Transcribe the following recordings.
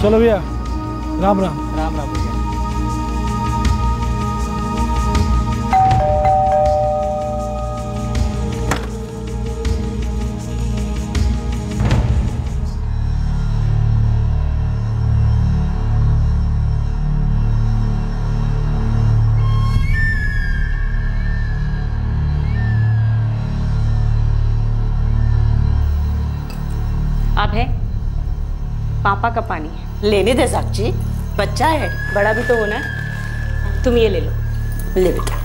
चलो भैया, राम राम। राम राम भैया। अब है पापा का पानी है। लेने दे साक्षी, बच्चा है। बड़ा भी तो होना है। तुम ये ले लो। ले बेटा।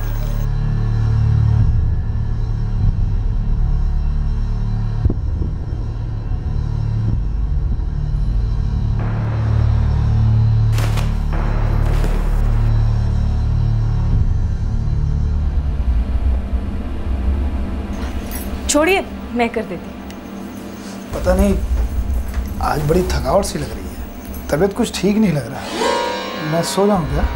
छोड़िए, मैं कर देती। पता नहीं आज बड़ी थकावट सी लग रही है, तबीयत कुछ ठीक नहीं लग रहा है। मैं सो जाऊं क्या?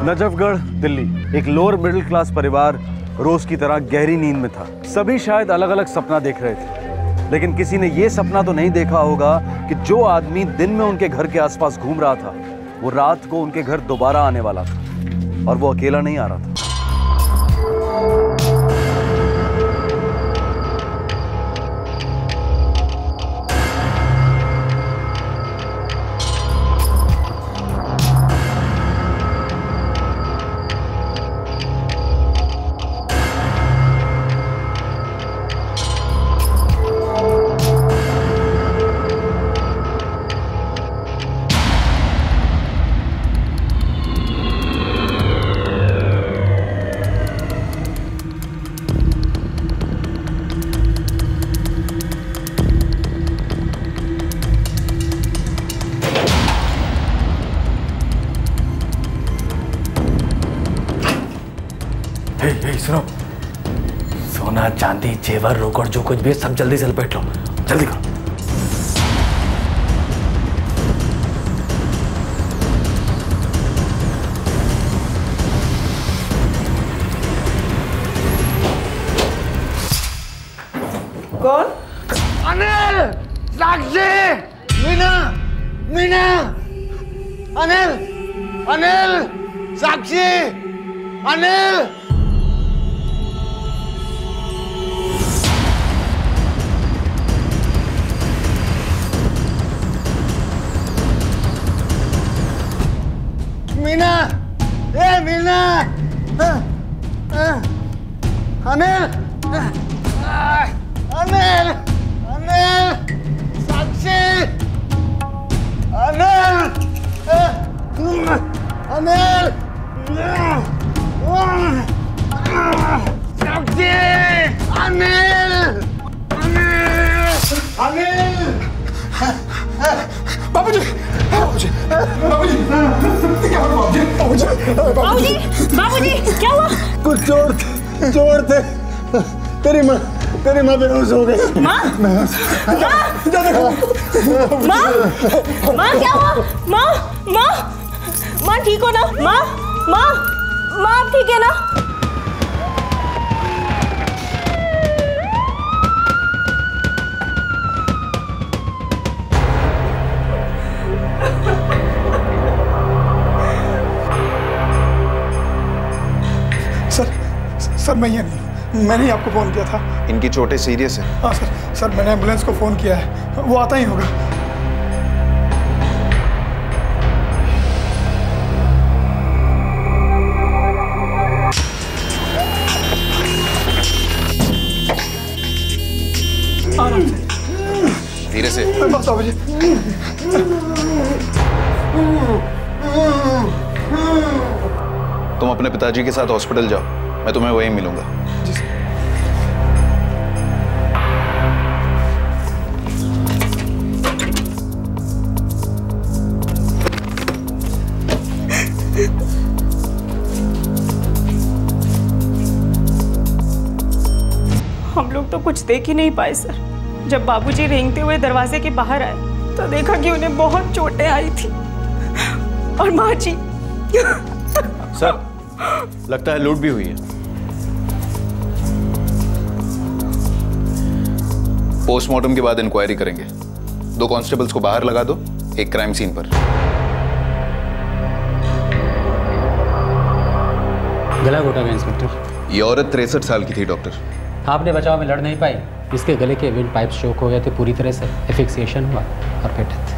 नजफगढ़, दिल्ली। एक लोअर मिडिल क्लास परिवार रोज की तरह गहरी नींद में था। सभी शायद अलग अलग सपना देख रहे थे, लेकिन किसी ने यह सपना तो नहीं देखा होगा कि जो आदमी दिन में उनके घर के आसपास घूम रहा था, वो रात को उनके घर दोबारा आने वाला था, और वो अकेला नहीं आ रहा था। सुनो, सोना चांदी जेवर रोकड़ जो कुछ भी सब जल्दी से लपेट लो, जल्दी करो। कौन? अनिल, साक्षी, मीना, मीना, अनिल, अनिल, साक्षी, अनिल। मीना, ए मीना, अनिल, अनिल, अनिल, साक्षी, अनिल, अनिल, साक्षी, अनिल, अनिल, बाबूजी, बाबूजी, बाबूजी, क्या हुआ बाबूजी? बाबूजी, बाबूजी, क्या हुआ? कुछ चोर थे। तेरी माँ बेहोश हो गई। माँ? माँ? माँ क्या हुआ? माँ ठीक हो ना? माँ आप ठीक है ना? सर मैं ये नहीं, मैंने ही आपको फ़ोन किया था। इनकी चोटें सीरियस है। हाँ सर मैंने एम्बुलेंस को फ़ोन किया है, वो आता ही होगा। धीरे से। बस बाबूजी। तुम अपने पिताजी के साथ हॉस्पिटल जाओ, मैं तुम्हें वहीं मिलूंगा। जी सर। हम लोग तो कुछ देख ही नहीं पाए सर। जब बाबूजी रेंगते हुए दरवाजे के बाहर आए तो देखा कि उन्हें बहुत चोटें आई थी और माँ जी। सर, लगता है लूट भी हुई है। पोस्टमार्टम के बाद इंक्वायरी करेंगे। 2 कांस्टेबल्स को बाहर लगा दो, एक क्राइम सीन पर। गला घोटा गया इंस्पेक्टर। ये औरत 63 साल की थी डॉक्टर। आपने बचाव में लड़ नहीं पाई, इसके गले के विंड पाइप चोक हो गए थे पूरी तरह से, एफिक्सिएशन हुआ और फिर डेथ।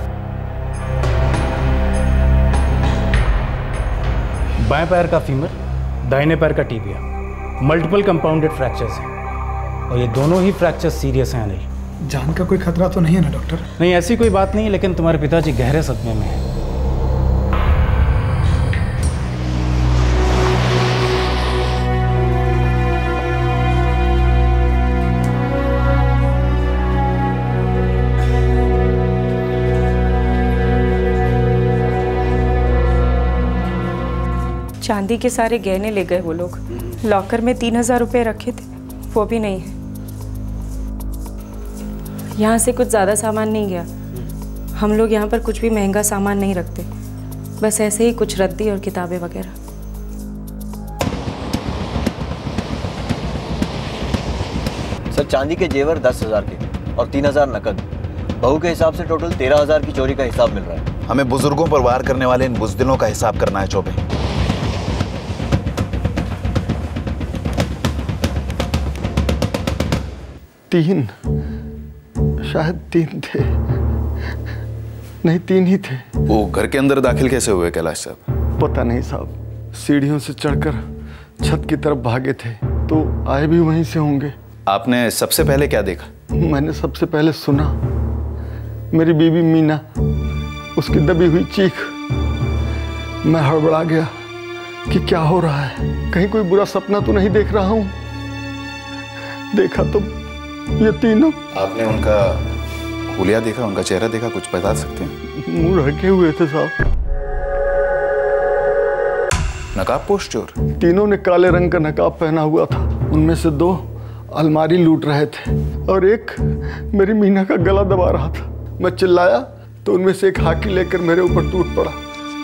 बाएं पैर का फीमर, दाहिने पैर का टीबिया, मल्टीपल कंपाउंडेड फ्रैक्चर्स हैं और ये दोनों ही फ्रैक्चर्स सीरियस हैं अनिल। जान का कोई खतरा तो नहीं है ना डॉक्टर? नहीं, ऐसी कोई बात नहीं है, लेकिन तुम्हारे पिताजी गहरे सदमे में हैं। चांदी के सारे गहने ले गए वो लोग। लॉकर में 3000 रुपए रखे थे, वो भी नहीं है। यहाँ से कुछ ज़्यादा सामान नहीं गया। हम लोग यहाँ पर कुछ भी महंगा सामान नहीं रखते, बस ऐसे ही कुछ रद्दी और किताबें वगैरह। सर, चांदी के जेवर 10,000 के और 3,000 नकद। बहू के हिसाब से टोटल 13,000 की चोरी का हिसाब मिल रहा है। हमें बुजुर्गों पर वार करने वाले इन बुजदिलों का हिसाब करना है चौबे। शायद 3 थे, नहीं 3 ही थे। वो घर के अंदर दाखिल कैसे हुए कैलाश साहब? पता नहीं साहब, सीढ़ियों से चढ़कर छत की तरफ भागे थे, तो आए भी वहीं से होंगे। आपने सबसे पहले क्या देखा? मैंने सबसे पहले सुना मेरी बीवी मीना, उसकी दबी हुई चीख। मैं हड़बड़ा गया कि क्या हो रहा है, कहीं कोई बुरा सपना तो नहीं देख रहा हूं। देखा तो ये तीनों। आपने उनका हुलिया देखा, उनका चेहरा देखा, कुछ बता सकते हैं? मुंह ढके हुए थे साहब। नकाब पोश चोर? तीनों ने काले रंग का नकाब पहना हुआ था। उनमें से 2 अलमारी लूट रहे थे और एक मेरी मीना का गला दबा रहा था। मैं चिल्लाया तो उनमें से एक हाकी लेकर मेरे ऊपर टूट पड़ा।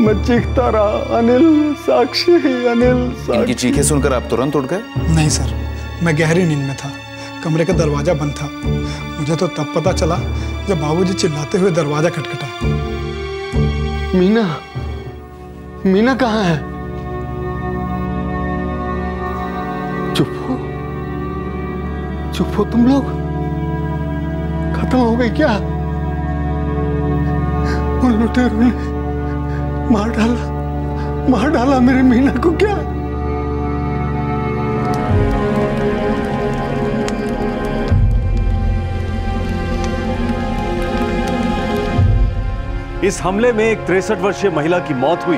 मैं चीखता रहा, अनिल साक्षी, अनिल साक्षी। इनकी चीखें सुनकर आप तुरंत उठ गए? नहीं सर, मैं गहरी नींद में था। कमरे का दरवाजा बंद था। मुझे तो तब पता चला जब बाबूजी चिल्लाते हुए दरवाजा खटखटा। मीना, मीना कहाँ है? चुप हो, चुप हो तुम लोग। खत्म हो गई क्या? उन लुटेरों ने मार डाला मेरी मीना को क्या? इस हमले में एक 63 वर्षीय महिला की मौत हुई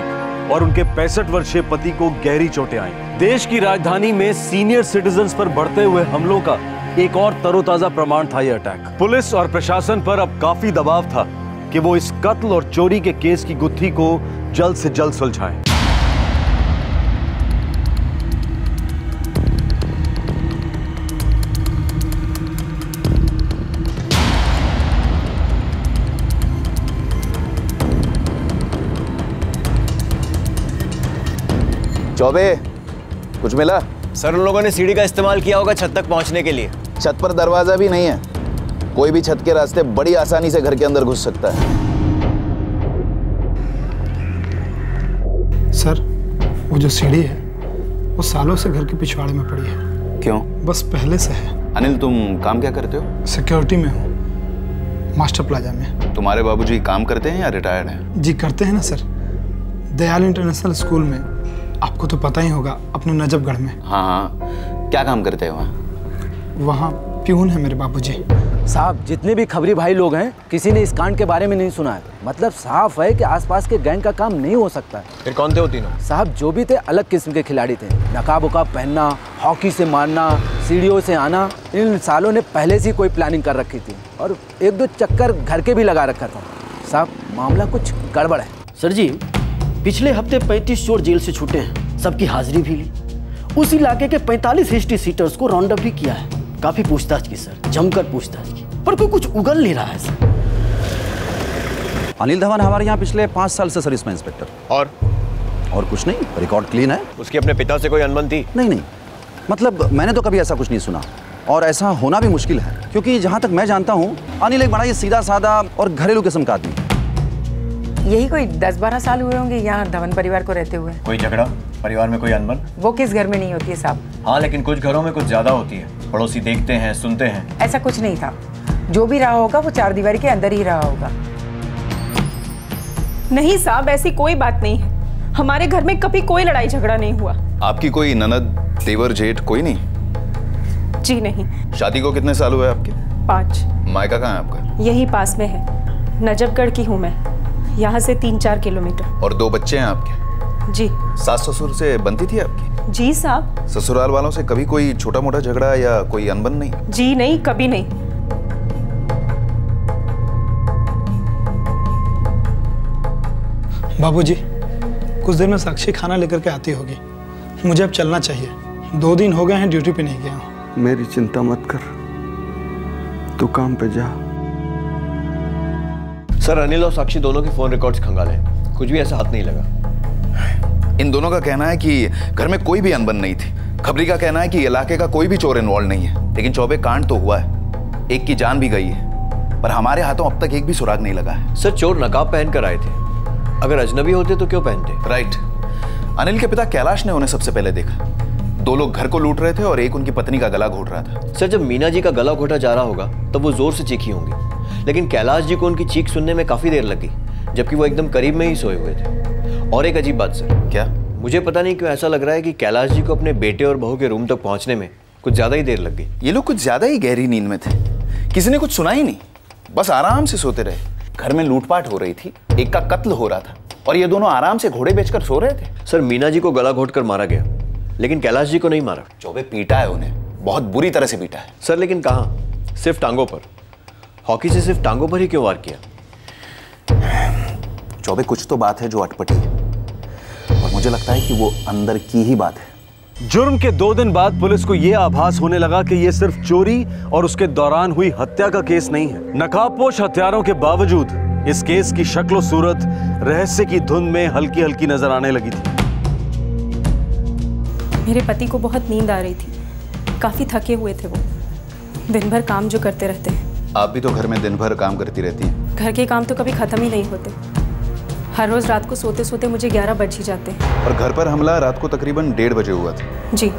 और उनके 65 वर्षीय पति को गहरी चोटें आईं। देश की राजधानी में सीनियर सिटीजन्स पर बढ़ते हुए हमलों का एक और तरोताजा प्रमाण था यह अटैक। पुलिस और प्रशासन पर अब काफी दबाव था कि वो इस कत्ल और चोरी के केस की गुत्थी को जल्द से जल्द सुलझाएं। चौबे, कुछ मिला? सर, उन लोगों ने सीढ़ी का इस्तेमाल किया होगा छत तक पहुंचने के लिए। छत पर दरवाजा भी नहीं है। कोई भी छत के रास्ते बड़ी आसानी से घर के अंदर घुस सकता है। सर, वो जो सीढ़ी है वो सालों से घर के पिछवाड़े में पड़ी है। क्यों? बस पहले से है। अनिल, तुम काम क्या करते हो? सिक्योरिटी में हूँ, मास्टर प्लाजा में। तुम्हारे बाबूजी काम करते हैं या रिटायर्ड हैं? जी करते हैं ना सर, दयाल इंटरनेशनल स्कूल में। आपको तो पता ही होगा, अपने नजफगढ़ में। हाँ हाँ, क्या काम करते हैं वहाँ? वहाँ प्यून है मेरे बाबूजी। साहब जितने भी खबरी भाई लोग हैं किसी ने इस कांड के बारे में नहीं सुना है। मतलब साफ है कि आसपास के गैंग का काम नहीं हो सकता है। फिर कौन थे वो तीनों? साहब जो भी थे अलग किस्म के खिलाड़ी थे। नकाब उकाब पहनना, हॉकी से मारना, सीढ़ियों से आना, इन सालों ने पहले से कोई प्लानिंग कर रखी थी और एक दो चक्कर घर के भी लगा रखा था। साहब मामला कुछ गड़बड़ है। सर जी, पिछले हफ्ते 35 चोर जेल से छूटे हैं, सबकी हाजिरी भी ली। उस इलाके के 45 हिस्ट्री सीटर्स को राउंड अप भी किया है। काफी पूछताछ की सर, जमकर पूछताछ की, पर कोई कुछ उगल नहीं रहा है सर। अनिल धवन हमारे यहाँ पिछले 5 साल से सर्विस में इंस्पेक्टर। और कुछ नहीं, रिकॉर्ड क्लीन है। उसकी अपने पिता से कोई अनबन थी? नहीं, मतलब मैंने तो कभी ऐसा कुछ नहीं सुना और ऐसा होना भी मुश्किल है, क्योंकि जहाँ तक मैं जानता हूँ अनिल एक बड़ा ही सीधा साधा और घरेलू किस्म का आदमी। यही कोई 10-12 साल हुए होंगे यहाँ धवन परिवार को रहते हुए। कोई झगड़ा, परिवार में कोई अनबन? वो किस घर में नहीं होती है साहब? हाँ, लेकिन कुछ घरों में कुछ ज्यादा होती है। पड़ोसी देखते हैं, सुनते हैं। ऐसा कुछ नहीं था। जो भी रहा होगा वो 4 दीवारी के अंदर ही रहा होगा। नहीं साहब, ऐसी कोई बात नहीं है। हमारे घर में कभी कोई लड़ाई झगड़ा नहीं हुआ। आपकी कोई ननद, देवर, जेठ कोई नहीं? जी नहीं। शादी को कितने साल हुए आपके? 5। मायका कहाँ है आपका? यही पास में है, नजफगढ़ की हूँ मैं, यहाँ से 3-4 किलोमीटर। और 2 बच्चे हैं आपके? जी। सास ससुर से बनती थी आपकी? जी साहब। ससुराल वालों से कभी कोई छोटा मोटा झगड़ा या कोई अनबन नहीं? जी नहीं, कभी नहीं। बाबूजी, कुछ देर में साक्षी खाना लेकर के आती होगी। मुझे अब चलना चाहिए। 2 दिन हो गए हैं ड्यूटी पे नहीं गया हूँ। मेरी चिंता मत कर, तू काम पे जा। सर, अनिल और साक्षी दोनों के फोन रिकॉर्ड्स खंगाले, कुछ भी ऐसा हाथ नहीं लगा। इन दोनों का कहना है कि घर में कोई भी अनबन नहीं थी। खबरी का कहना है कि इलाके का कोई भी चोर इन्वॉल्व नहीं है। लेकिन चौबे कांड तो हुआ है, एक की जान भी गई है, पर हमारे हाथों अब तक एक भी सुराग नहीं लगा है। सर, चोर नकाब पहन कर आए थे। अगर अजनबी होते तो क्यों पहनते? राइट। अनिल के पिता कैलाश ने उन्हें सबसे पहले देखा। 2 लोग घर को लूट रहे थे और एक उनकी पत्नी का गला घोट रहा था। सर, जब मीना जी का गला घोटा जा रहा होगा तब वो जोर से चीखी होंगी, लेकिन कैलाश जी को उनकी चीख सुनने में काफी देर लगी, जबकि वो एकदम करीब में ही सोए हुए थे। और एक अजीब बात सर। क्या? मुझे पता नहीं क्यों ऐसा लग रहा है कि कैलाश जी को अपने बेटे और बहू के रूम तक पहुंचने में कुछ ज्यादा ही देर लग गई। ये लोग कुछ ज्यादा ही गहरी नींद में थे। किसी ने कुछ सुना ही नहीं, बस आराम से सोते रहे। घर में लूटपाट हो रही थी, एक का कत्ल हो रहा था और ये दोनों आराम से घोड़े बेचकर सो रहे थे। सर, मीना जी को गला घोटकर मारा गया, लेकिन कैलाश जी को नहीं मारा। चौबे पीटा है उन्हें, बहुत बुरी तरह से पीटा है। सर, लेकिन कहाँ? सिर्फ टांगों पर। हॉकी से सिर्फ टांगों पर ही क्यों वार किया? चौबे कुछ तो बात है जो अटपटी है और मुझे लगता है कि वो अंदर की ही बात है। जुर्म के 2 दिन बाद पुलिस को यह आभास होने लगा कि यह सिर्फ चोरी और उसके दौरान हुई हत्या का केस नहीं है। नकाबपोश हथियारों के बावजूद इस केस की शक्ल सूरत रहस्य की धुन में हल्की हल्की नजर आने लगी थी। मेरे पति को बहुत नींद आ रही थी, काफी थके हुए थे वो। दिन भर काम जो करते रहते हैं। आप भी तो घर में दिन भर काम करती रहती हैं। घर के काम तो कभी खत्म ही नहीं होते। हर रोज रात को सोते सोते मुझे 11 बज ही जाते हैं। और घर पर हमला रात को तकरीबन 1:30 बजे हुआ था। जी,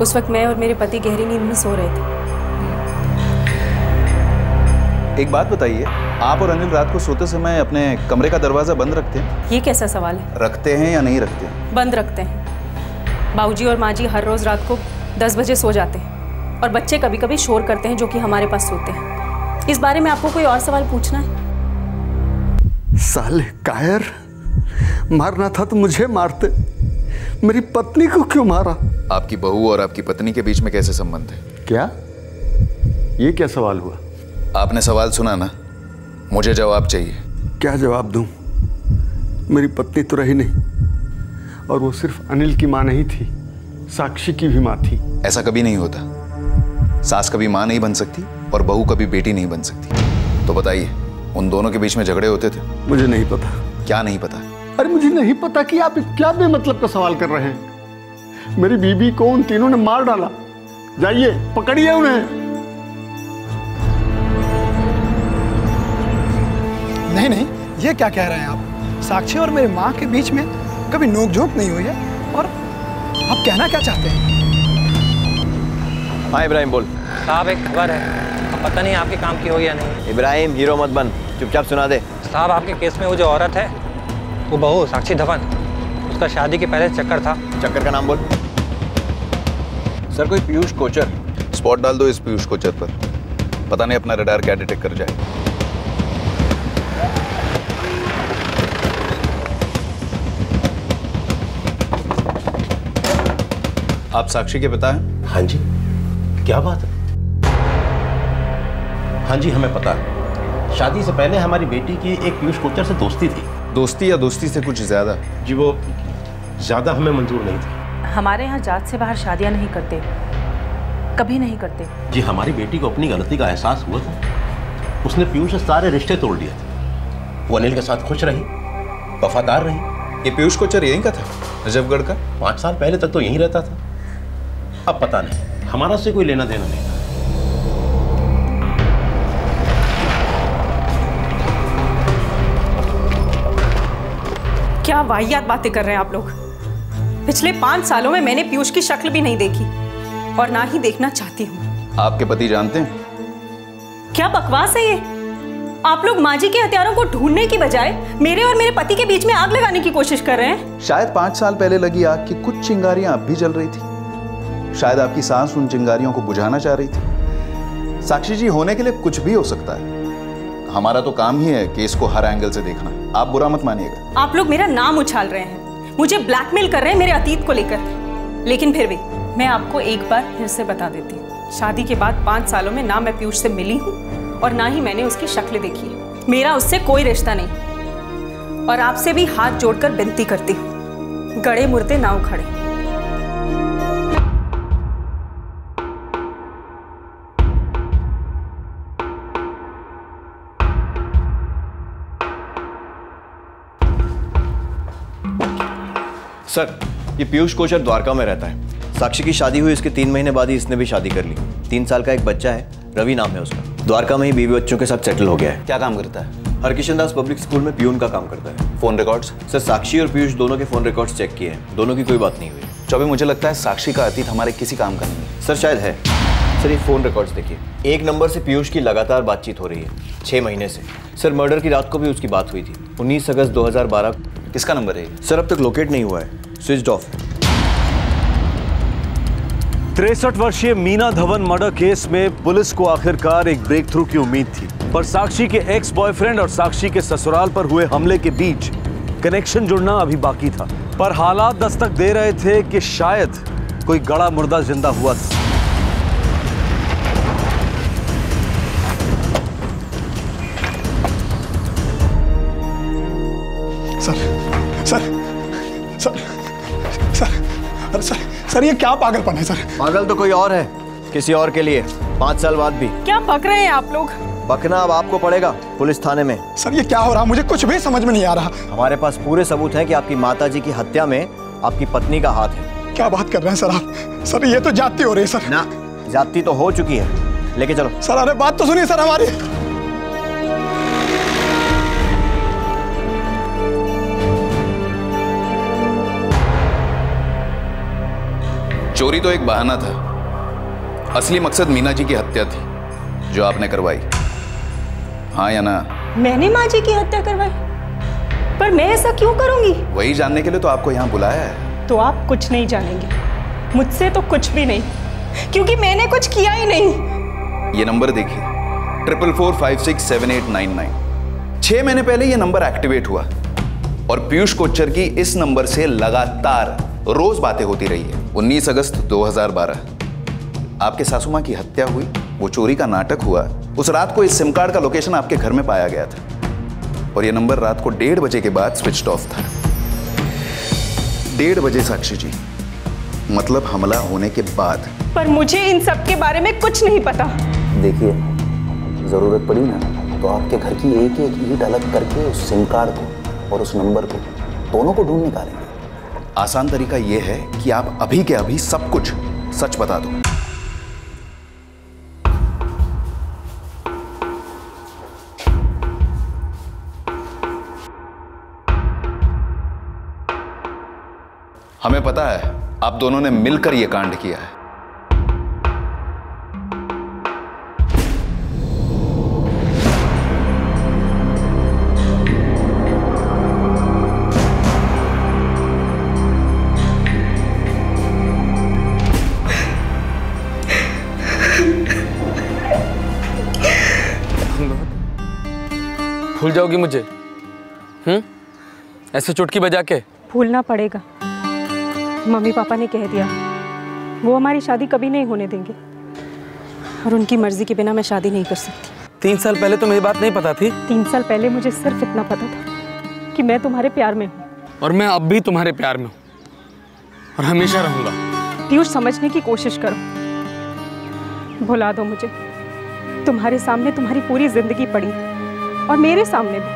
उस वक्त मैं और मेरे पति गहरी नींद में सो रहे थे। एक बात बताइए, आप और अनिल रात को सोते समय अपने कमरे का दरवाजा बंद रखते हैं? ये कैसा सवाल है? रखते हैं या नहीं रखते? बंद रखते हैं। बाबूजी और माँ जी हर रोज रात को 10 बजे सो जाते हैं और बच्चे कभी कभी शोर करते हैं जो कि हमारे पास सोते हैं। इस बारे में आपको कोई और सवाल पूछना है? साले कायर, मारना था तो मुझे मारते, मेरी पत्नी को क्यों मारा? आपकी बहू और आपकी पत्नी के बीच में कैसे संबंध है? क्या? ये क्या सवाल हुआ? आपने सवाल सुना ना, मुझे जवाब चाहिए। क्या जवाब दूं? मेरी पत्नी तो रही नहीं, और वो सिर्फ अनिल की माँ नहीं थी, साक्षी की भी माँ थी। ऐसा कभी नहीं होता। सास कभी माँ नहीं बन सकती और बहू कभी बेटी नहीं बन सकती। तो बताइए, उन दोनों के बीच में झगड़े होते थे? मुझे नहीं पता। क्या नहीं पता? अरे मुझे नहीं पता कि आप क्या बेमतलब का सवाल कर रहे हैं। मेरी बीबी को उन तीनों ने मार डाला। जाइए पकड़िए उन्हें। नहीं नहीं, ये क्या कह रहे हैं आप? साक्षी और मेरी माँ के बीच में कभी नोकझोंक नहीं हुई है, और आप कहना क्या चाहते हैं? हाँ इब्राहिम, बोल। साहब एक खबर है, अब पता नहीं आपके काम की हो या नहीं। इब्राहिम, हीरो मत बन, चुपचाप सुना दे। साहब आपके केस में वो जो औरत है, वो बहू साक्षी धवन, उसका शादी के पहले चक्कर था। चक्कर का नाम बोल। सर, कोई पीयूष कोचर। स्पॉट डाल दो इस पीयूष कोचर पर। पता नहीं अपना रडार क्या डिटेक्ट कर जाए। आप साक्षी के पिता हैं? हाँ जी। क्या बात है? हाँ जी, हमें पता है। शादी से पहले हमारी बेटी की एक पीयूष कोचर से दोस्ती थी। दोस्ती या दोस्ती से कुछ ज्यादा? जी वो ज्यादा हमें मंजूर नहीं थी। हमारे यहाँ जात से बाहर शादियाँ नहीं करते, कभी नहीं करते। जी हमारी बेटी को अपनी गलती का एहसास हुआ था। उसने पीयूष से सारे रिश्ते तोड़ दिए थे। वो अनिल के साथ खुश रही, वफादार रही। ये पीयूष कोचर यहीं का था, नजफगढ़ का? 5 साल पहले तक तो यहीं रहता था। अब पता नहीं, हमारा से कोई लेना देना नहीं था। क्या वाहियात बातें कर रहे हैं आप लोग। पिछले 5 सालों में मैंने पीयूष की शक्ल भी नहीं देखी और ना ही देखना चाहती हूँ। आपके पति जानते हैं? क्या बकवास है ये। आप लोग माँ जी के हथियारों को ढूंढने की बजाय मेरे और मेरे पति के बीच में आग लगाने की कोशिश कर रहे हैं। शायद 5 साल पहले लगी आग की कुछ चिंगारियां अब भी जल रही थी। शायद आपकी सास उन चिंगारियों को बुझाना चाह रही थी। साक्षी जी, होने के लिए कुछ भी हो सकता है। हमारा तो काम ही है केस को हर एंगल से देखना। आप बुरा मत मानिएगा। आप लोग मेरा नाम उछाल रहे हैं, मुझे ब्लैकमेल कर रहे हैं मेरे अतीत को लेकर। लेकिन फिर भी मैं आपको एक बार फिर से बता देती हूँ, शादी के बाद 5 सालों में ना मैं पीयूष से मिली हूँ और ना ही मैंने उसकी शक्ल देखी है। मेरा उससे कोई रिश्ता नहीं। और आपसे भी हाथ जोड़कर विनती करती हूँ, गड़े मुर्दे ना उखाड़े। सर, ये पीयूष कोचर द्वारका में रहता है। साक्षी की शादी हुई, इसके 3 महीने बाद ही इसने भी शादी कर ली। 3 साल का एक बच्चा है, रवि नाम है उसका। द्वारका में ही बीवी बच्चों के साथ सेटल हो गया है। क्या काम करता है? हरकिशन दास पब्लिक स्कूल में पियून का काम करता है। Phone records? सर, साक्षी और पीयूष दोनों के फोन रिकॉर्ड्स चेक किए हैं, दोनों की कोई बात नहीं हुई। चौबे, मुझे लगता है साक्षी का अतीत हमारे किसी काम का नहीं है। सर शायद है। सर ये फोन रिकॉर्ड्स देखिए, एक नंबर से पीयूष की लगातार बातचीत हो रही है 6 महीने से। सर मर्डर की रात को भी उसकी बात हुई थी, 19 अगस्त 2012। किसका नंबर है? सर अब तक लोकेट नहीं हुआ है, स्विच्ड ऑफ। 63 वर्षीय मीना धवन मर्डर केस में पुलिस को आखिरकार एक ब्रेक थ्रू की उम्मीद थी, पर साक्षी के एक्स बॉयफ्रेंड और साक्षी के ससुराल पर हुए हमले के बीच कनेक्शन जुड़ना अभी बाकी था। पर हालात दस्तक दे रहे थे कि शायद कोई गड़ा मुर्दा जिंदा हुआ था। सर ये क्या पागलपन है सर? पागल तो कोई और है, किसी और के लिए, 5 साल बाद भी। क्या पक रहे हैं आप लोग? पकना अब आपको पड़ेगा पुलिस थाने में। सर ये क्या हो रहा, मुझे कुछ भी समझ में नहीं आ रहा। हमारे पास पूरे सबूत हैं कि आपकी माताजी की हत्या में आपकी पत्नी का हाथ है। क्या बात कर रहे हैं सर आप? सर ये तो जाती हो रही है सर। ना, जाती तो हो चुकी है, लेके चलो। सर अरे बात तो सुनिए सर हमारी। चोरी तो एक बहाना था, असली मकसद मीना जी की हत्या थी जो आपने करवाई। हाँ या ना? मैंने माँ जी की हत्या करवाई? पर मैं ऐसा क्यों करूंगी? वही जानने के लिए तो आपको यहाँ बुलाया है। तो आप कुछ नहीं जानेंगे, मुझसे तो कुछ भी नहीं, क्योंकि मैंने कुछ किया ही नहीं। ये नंबर देखिए, 44567899। 6 महीने पहले ये नंबर एक्टिवेट हुआ और पीयूष कोचर की इस नंबर से लगातार रोज बातें होती रही है। 19 अगस्त 2012 आपके सासू मां की हत्या हुई, वो चोरी का नाटक हुआ। उस रात को इस सिम कार्ड का लोकेशन आपके घर में पाया गया था और ये नंबर रात को 1:30 बजे के बाद स्विच्ड ऑफ था। 1:30 बजे साक्षी जी, मतलब हमला होने के बाद। पर मुझे इन सब के बारे में कुछ नहीं पता। देखिए, जरूरत पड़ी ना तो आपके घर की एक एक ईंट अलग करके उस सिम कार्ड को और उस नंबर को दोनों को ढूंढ निकालेंगे। आसान तरीका यह है कि आप अभी के अभी सब कुछ सच बता दो। हमें पता है आप दोनों ने मिलकर यह कांड किया है। भूल जाओगी मुझे? ऐसे चुटकी बजा के? भूलना पड़ेगा। मम्मी पापा ने कह दिया वो हमारी शादी कभी नहीं होने देंगे, और उनकी मर्जी के बिना मैं शादी नहीं कर सकती। 3 साल पहले तो मेरी बात नहीं पता थी। 3 साल पहले मुझे सिर्फ इतना पता था कि मैं तुम्हारे प्यार में हूँ, और मैं अब भी तुम्हारे प्यार में हूँ और हमेशा रहूंगा। पीयूष, समझने की कोशिश करो, भुला दो मुझे। तुम्हारे सामने तुम्हारी पूरी जिंदगी पड़ी और मेरे सामने भी।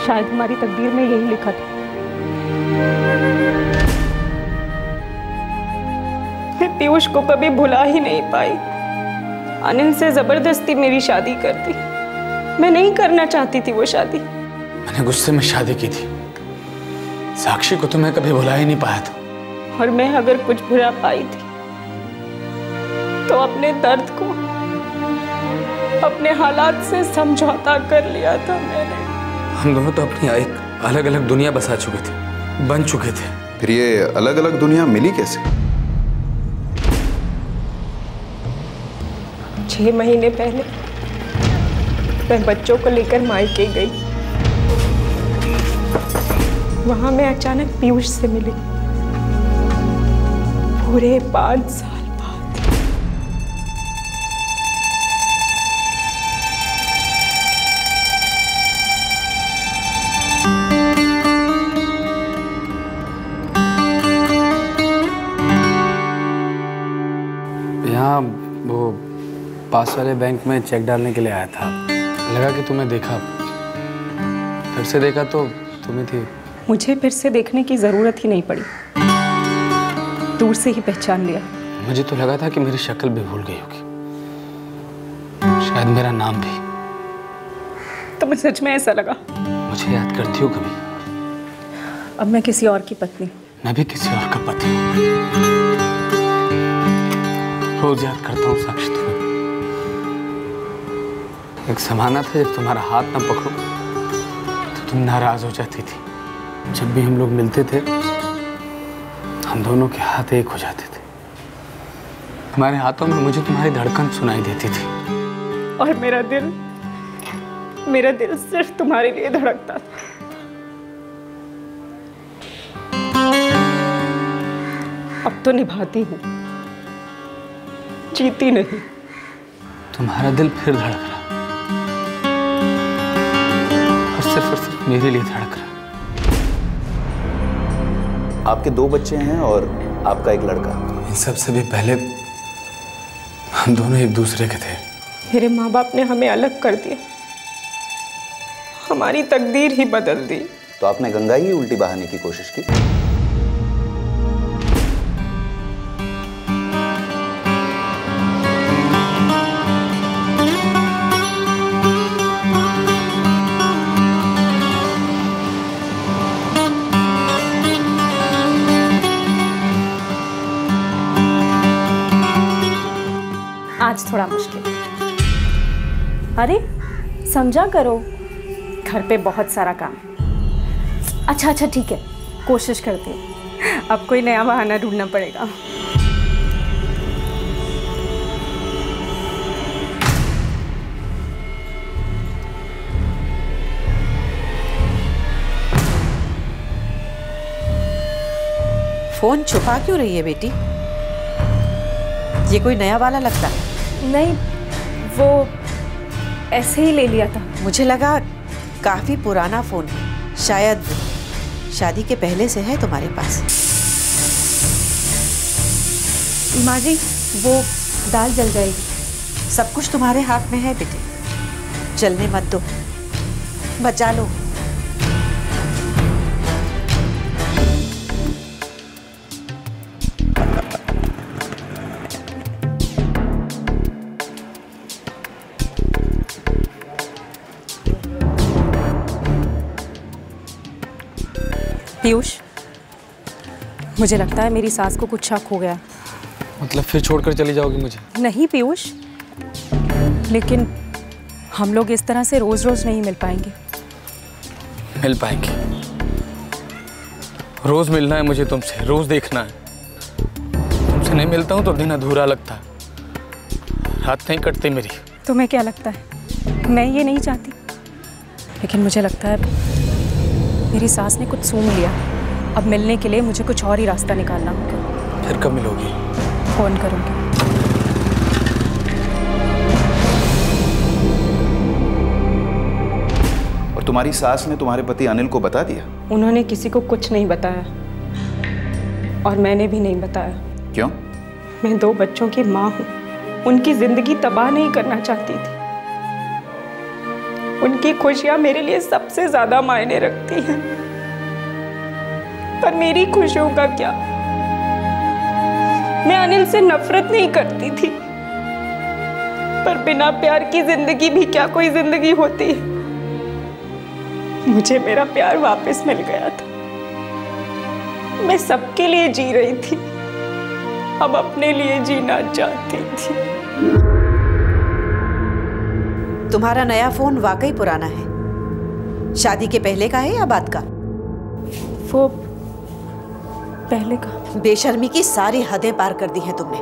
शायद हमारी तकदीर में यही लिखा था। मैं पीयूष को कभी भुला ही नहीं पाई। अनिल से जबरदस्ती मेरी शादी कर दी। मैं नहीं करना चाहती थी वो शादी। मैंने गुस्से में शादी की थी। साक्षी को तो मैं कभी भुला ही नहीं पाया था। और मैं अगर कुछ भुला पाई थी तो अपने दर्द को, अपने हालात से समझौता कर लिया था मैंने। हम दोनों तो अपनी एक अलग अलग दुनिया बसा चुके थे, बन चुके थे। फिर ये अलग अलग दुनिया मिली कैसे? 6 महीने पहले मैं बच्चों को लेकर मायके गई। वहां मैं अचानक पीयूष से मिली। पूरे 5 साल बाद। यहाँ वो पास वाले बैंक में चेक डालने के लिए आया था। लगा कि तुम्हें देखा, फिर से देखा तो तुम्हें थी। मुझे फिर से देखने की जरूरत ही नहीं पड़ी, दूर से ही पहचान लिया। मुझे तो लगा था कि मेरी शक्ल भी भूल गई होगी, शायद मेरा नाम भी। तुम्हें सच में ऐसा लगा? मुझे याद करती हो कभी? अब मैं किसी और की पत्नी। मैं भी किसी और का पति हूँ। रोज याद करता हूँ साक्षी तुम्हें। एक जमाना था जब तुम्हारा हाथ ना पकड़ो तो तुम नाराज हो जाती थी। जब भी हम लोग मिलते थे हम दोनों के हाथ एक हो जाते थे। हमारे हाथों में मुझे तुम्हारी धड़कन सुनाई देती थी। और मेरा दिल सिर्फ तुम्हारे लिए धड़कता था। अब तो निभाती हूँ, जीती नहीं। तुम्हारा दिल फिर धड़क रहा, और सिर्फ मेरे लिए धड़क रहा। आपके 2 बच्चे हैं और आपका एक लड़का। इन सबसे भी पहले हम दोनों एक दूसरे के थे। मेरे माँ बाप ने हमें अलग कर दिया, हमारी तकदीर ही बदल दी। तो आपने गंगा ही उल्टी बहाने की कोशिश की? आज थोड़ा मुश्किल। अरे समझा करो, घर पे बहुत सारा काम। अच्छा ठीक है, कोशिश करती हूँ। अब कोई नया बहाना ढूंढना पड़ेगा। फोन छुपा क्यों रही है बेटी? ये कोई नया वाला लगता है। नहीं, वो ऐसे ही ले लिया था। मुझे लगा काफी पुराना फोन है, शायद शादी के पहले से है तुम्हारे पास। माँ जी, वो दाल जल जाएगी। सब कुछ तुम्हारे हाथ में है बेटे, जलने मत दो, बचा लो। पीयूष, मुझे लगता है मेरी सास को कुछ शक हो गया। मतलब फिर छोड़कर चली जाओगी मुझे? नहीं पीयूष, लेकिन हम लोग इस तरह से रोज रोज नहीं मिल पाएंगे। मिल पाएंगे। रोज मिलना है मुझे तुमसे, रोज देखना है। तुमसे नहीं मिलता हूँ तो दिन अधूरा लगता है, रात नहीं कटती मेरी। तुम्हें क्या लगता है मैं ये नहीं चाहती? लेकिन मुझे लगता है मेरी सास ने कुछ सूंघ लिया। अब मिलने के लिए मुझे कुछ और ही रास्ता निकालना होगा। फिर कब मिलोगी? फोन करूँगी। और तुम्हारी सास ने तुम्हारे पति अनिल को बता दिया? उन्होंने किसी को कुछ नहीं बताया और मैंने भी नहीं बताया। क्यों? मैं 2 बच्चों की माँ हूँ, उनकी जिंदगी तबाह नहीं करना चाहती थी। उनकी खुशियाँ मेरे लिए सबसे ज्यादा मायने रखती हैं। पर मेरी खुशियों का क्या? मैं अनिल से नफरत नहीं करती थी, पर बिना प्यार की जिंदगी भी क्या कोई जिंदगी होती है? मुझे मेरा प्यार वापस मिल गया था। मैं सबके लिए जी रही थी, अब अपने लिए जीना चाहती थी। तुम्हारा नया फोन वाकई पुराना है। शादी के पहले का है या बाद का? वो पहले का। बेशर्मी की सारी हदें पार कर दी हैं तुमने।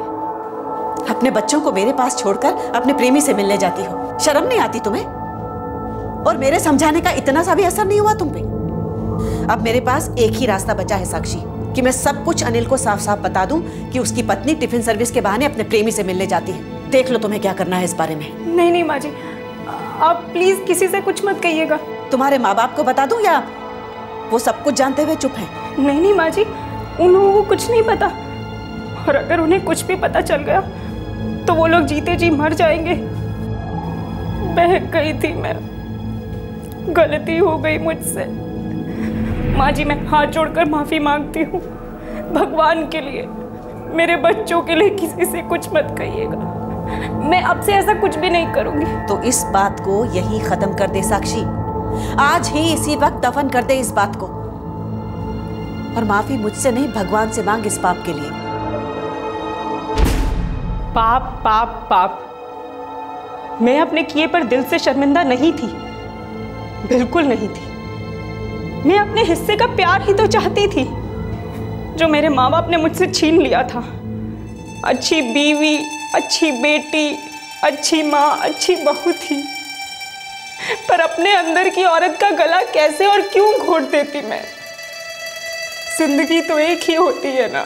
अपने बच्चों को मेरे पास छोड़कर अपने प्रेमी से मिलने जाती हो। शर्म नहीं आती तुम्हें? और मेरे समझाने का इतना सा भी असर नहीं हुआ तुम पे? अब मेरे पास एक ही रास्ता बचा है साक्षी, कि मैं सब कुछ अनिल को साफ साफ बता दूं कि उसकी पत्नी टिफिन सर्विस के बहाने अपने प्रेमी से मिलने जाती है। देख लो तुम्हें क्या करना है इस बारे में। नहीं नहीं माँ जी, आप प्लीज किसी से कुछ मत कहिएगा। तुम्हारे माँ बाप को बता दूं या वो सब कुछ जानते हुए चुप है? नहीं नहीं माँ जी, उन्हें कुछ नहीं पता। और अगर उन्हें कुछ भी पता चल गया तो वो लोग जीते जी मर जाएंगे। बहक गई थी मैं, गलती हो गई मुझसे। माँ जी, मैं हाथ जोड़कर माफी मांगती हूँ। भगवान के लिए, मेरे बच्चों के लिए किसी से कुछ मत कहिएगा। मैं अब से ऐसा कुछ भी नहीं करूंगी। तो इस बात को यही खत्म कर दे साक्षी। आज ही इसी वक्त दफन कर दे इस बात को। और माफी मुझसे नहीं, भगवान से मांग इस पाप के लिए। पाप पाप पाप। मैं अपने किए पर दिल से शर्मिंदा नहीं थी, बिल्कुल नहीं थी। मैं अपने हिस्से का प्यार ही तो चाहती थी जो मेरे माँ बाप ने मुझसे छीन लिया था। अच्छी बीवी, अच्छी बेटी, अच्छी माँ, अच्छी बहू थी, पर अपने अंदर की औरत का गला कैसे और क्यों घोट देती मैं? जिंदगी तो एक ही होती है ना।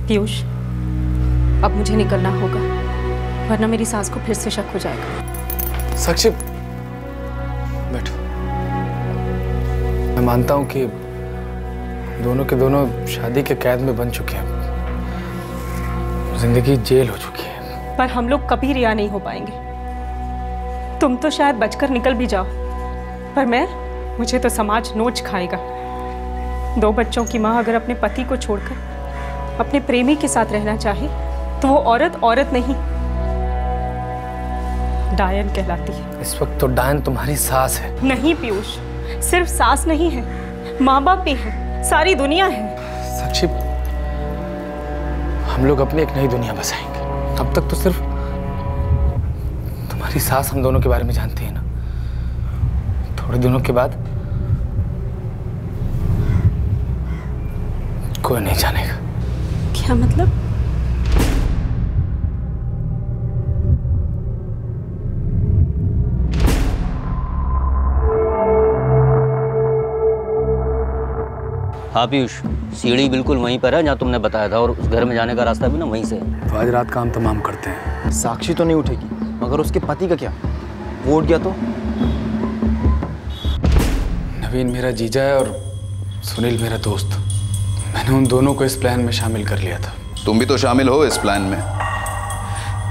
पीयूष, अब मुझे निकलना होगा, वरना मेरी सास को फिर से शक हो जाएगा। साक्षी बैठो। मैं मानता हूं कि दोनों के दोनों शादी के कैद में बन चुके हैं, जिंदगी जेल हो चुकी है। पर हम लोग कभी रिहा नहीं हो पाएंगे। तुम तो शायद बचकर निकल भी जाओ, पर मुझे तो समाज नोच खाएगा। 2 बच्चों की माँ अगर अपने पति को छोड़कर अपने प्रेमी के साथ रहना चाहे तो वो औरत औरत नहीं, डायन कहलाती है। इस वक्त तो डायन तुम्हारी सास है। नहीं पीयूष, सिर्फ सास नहीं है, माँ बाप भी है, सारी दुनिया है। साक्षी, हम लोग अपनी एक नई दुनिया बसाएंगे। अब तक तो सिर्फ तुम्हारी सास हम दोनों के बारे में जानती है ना। थोड़े दिनों के बाद कोई नहीं जानेगा। क्या मतलब? हाँ पीयूष, सीढ़ी बिल्कुल वहीं पर है जहाँ तुमने बताया था, और उस घर में जाने का रास्ता भी ना वहीं से है। तो आज रात काम तमाम करते हैं। साक्षी तो नहीं उठेगी, मगर उसके पति का क्या? वो उठ गया तो? नवीन मेरा जीजा है और सुनील मेरा दोस्त। मैंने उन दोनों को इस प्लान में शामिल कर लिया था। तुम भी तो शामिल हो इस प्लान में।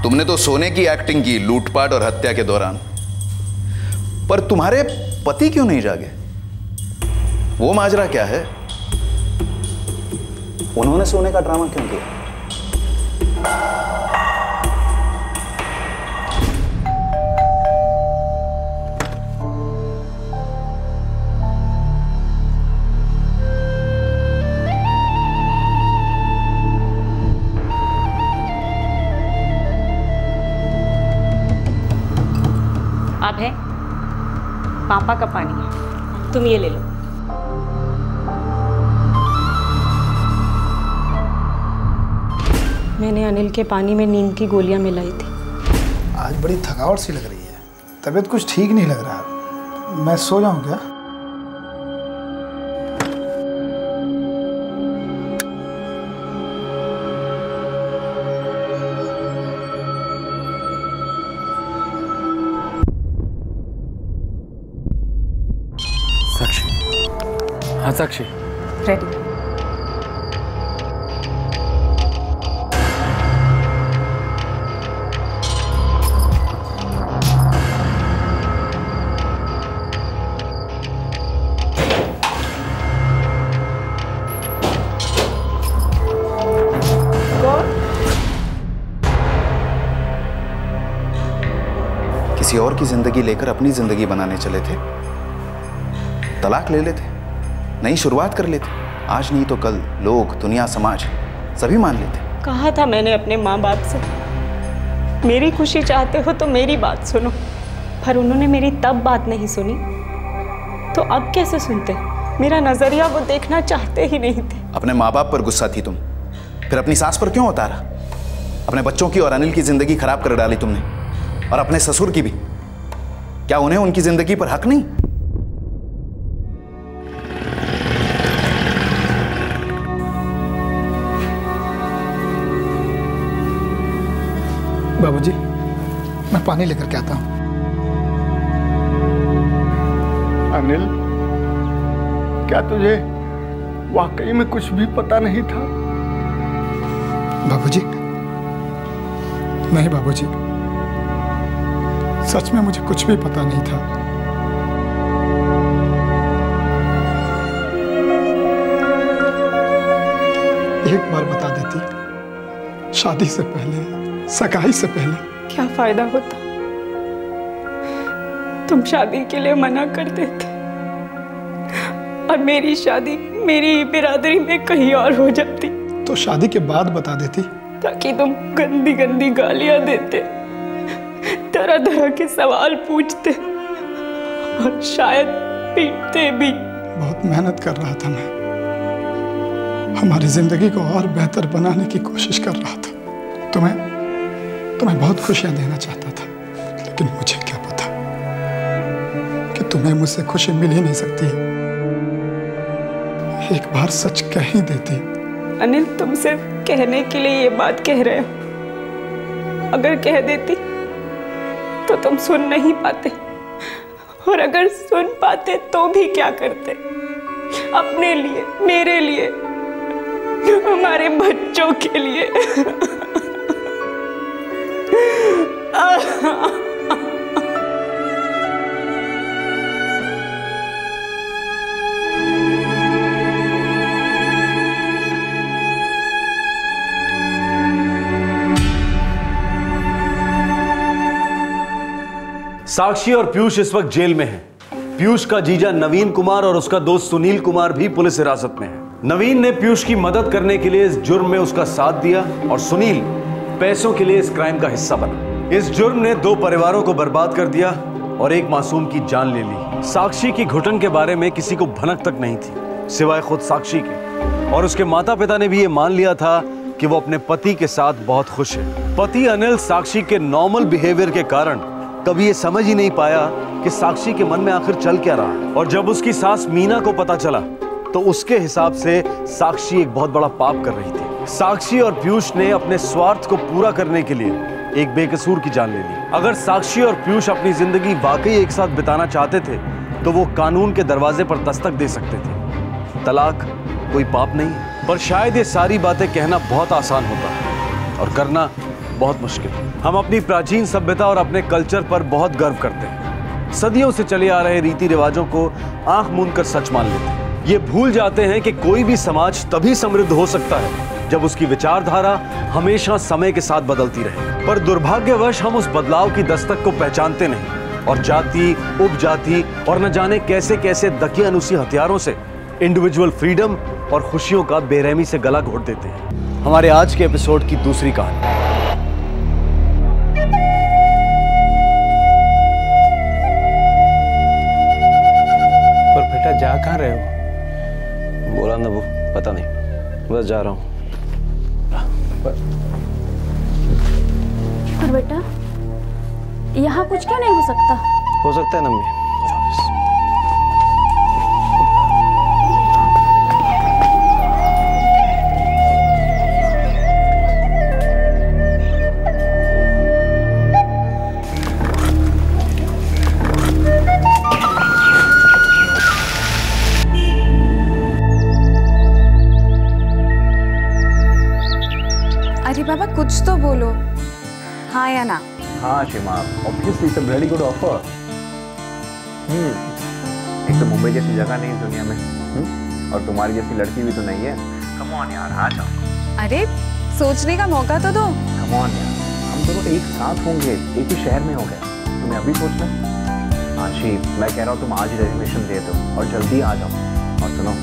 तुमने तो सोने की एक्टिंग की लूटपाट और हत्या के दौरान, पर तुम्हारे पति क्यों नहीं जागे? वो माजरा क्या है? उन्होंने सोने का ड्रामा क्यों किया? अब है पापा का पानी है, तुम ये ले लो। मैंने अनिल के पानी में नींद की गोलियां मिलाई थी। आज बड़ी थकावट सी लग रही है, तबीयत कुछ ठीक नहीं लग रहा, मैं सो जाऊं क्या? साक्षी, हाँ साक्षी, रेडी। किसी और की जिंदगी लेकर अपनी जिंदगी बनाने चले थे, तलाक ले लेते, नई शुरुआत कर लेते। आज नहीं तो कल लोग, दुनिया, समाज सभी मान लेते। कहा था मैंने अपने माँ बाप से, मेरी खुशी चाहते हो तो मेरी बात सुनो, पर उन्होंने मेरी तब बात नहीं सुनी तो अब कैसे सुनते? मेरा नजरिया वो देखना चाहते ही नहीं थे। अपने माँ बाप पर गुस्सा थी तुम, फिर अपनी सास पर क्यों उतारा? अपने बच्चों की और अनिल की जिंदगी खराब कर डाली तुमने, और अपने ससुर की भी। क्या उन्हें उनकी जिंदगी पर हक नहीं? बाबूजी, मैं पानी लेकर के आता हूं। अनिल, क्या तुझे वाकई में कुछ भी पता नहीं था? बाबूजी, नहीं बाबूजी, सच में मुझे कुछ भी पता नहीं था। एक बार बता देती, शादी से पहले, सगाई से पहले। क्या फायदा होता? तुम शादी के लिए मना कर देते और मेरी शादी मेरी ही बिरादरी में कहीं और हो जाती। तो शादी के बाद बता देती, ताकि तुम गंदी गंदी गालियां देते, तरह तरह के सवाल पूछते और शायद पीटते भी। बहुत मेहनत कर रहा था मैं, हमारी जिंदगी को और बेहतर बनाने की कोशिश कर रहा था। तुम्हें बहुत खुशियां देना चाहता था, लेकिन मुझे क्या पता कि तुम्हें मुझसे खुशी मिल ही नहीं सकती। एक बार सच कह ही देती। अनिल, तुम सिर्फ कहने के लिए ये बात कह रहे हो। अगर कह देती तो तुम सुन नहीं पाते, और अगर सुन पाते तो भी क्या करते? अपने लिए, मेरे लिए, हमारे बच्चों के लिए। साक्षी और पीयूष इस वक्त जेल में हैं। पीयूष का जीजा नवीन कुमार और उसका दोस्त सुनील कुमार भी पुलिस हिरासत में है। नवीन ने पीयूष की मदद करने के लिए इस जुर्म में उसका साथ दिया, और सुनील पैसों के लिए इस क्राइम का हिस्सा बना। इस जुर्म ने 2 परिवारों को बर्बाद कर दिया और एक मासूम की जान ले ली। साक्षी की घुटन के बारे में किसी को भनक तक नहीं थी, सिवाय खुद साक्षी के, और उसके माता पिता ने भी ये मान लिया था कि वो अपने पति के साथ बहुत खुश है। पति अनिल साक्षी के नॉर्मल बिहेवियर के कारण कभी ये समझ ही नहीं पाया कि साक्षी के मन में आखिर चल क्या रहा है। और जब उसकी सास मीना को पता चला तो उसके हिसाब से साक्षी एक बहुत बड़ा पाप कर रही थी। साक्षी और पीयूष ने अपने स्वार्थ को पूरा करने के लिए एक बेकसूर की जान ले ली। अगर साक्षी और पीयूष अपनी जिंदगी वाकई एक साथ बिताना चाहते थे तो वो कानून के दरवाजे पर दस्तक दे सकते थे। तलाक कोई पाप नहीं है, पर शायद ये सारी बातें कहना बहुत आसान होता है और करना बहुत मुश्किल। हम अपनी प्राचीन सभ्यता और अपने कल्चर पर बहुत गर्व करते हैं। सदियों से चले आ रहे रीति रिवाजों को आंख मूंद कर सच मान लेते हैं। ये भूल जाते हैं कि कोई भी समाज तभी समृद्ध हो सकता है जब उसकी विचारधारा हमेशा समय के साथ बदलती रहे। पर दुर्भाग्यवश हम उस बदलाव की दस्तक को पहचानते नहीं और जाति, उपजाति और न जाने कैसे कैसे दकियानुसी हथियारों से इंडिविजुअल फ्रीडम और खुशियों का बेरहमी से गला घोट देते हैं। हमारे आज के एपिसोड की दूसरी कहानी। जा कहाँ रहे हो? बोला ना वो, पता नहीं, बस जा रहा हूँ। पर बेटा, यहाँ कुछ क्यों नहीं हो सकता? हो सकता है ना मम्मी। अरे बाबा कुछ तो बोलो, हाँ या ना? हाँ Shima, obviously it's a very good offer. एक तो मुंबई जैसी जगह नहीं इस दुनिया में, और तुम्हारी जैसी लड़की भी तो नहीं है। कम ऑन यार, आ जाओ। अरे सोचने का मौका तो दो। कम ऑन यार, हम दोनों एक साथ होंगे, एक ही शहर में हो गए, तुम्हें अभी सोचना। आशी, मैं कह रहा हूँ तुम आज ही रेजिग्नेशन दे दो और जल्दी आ जाओ। और सुनो,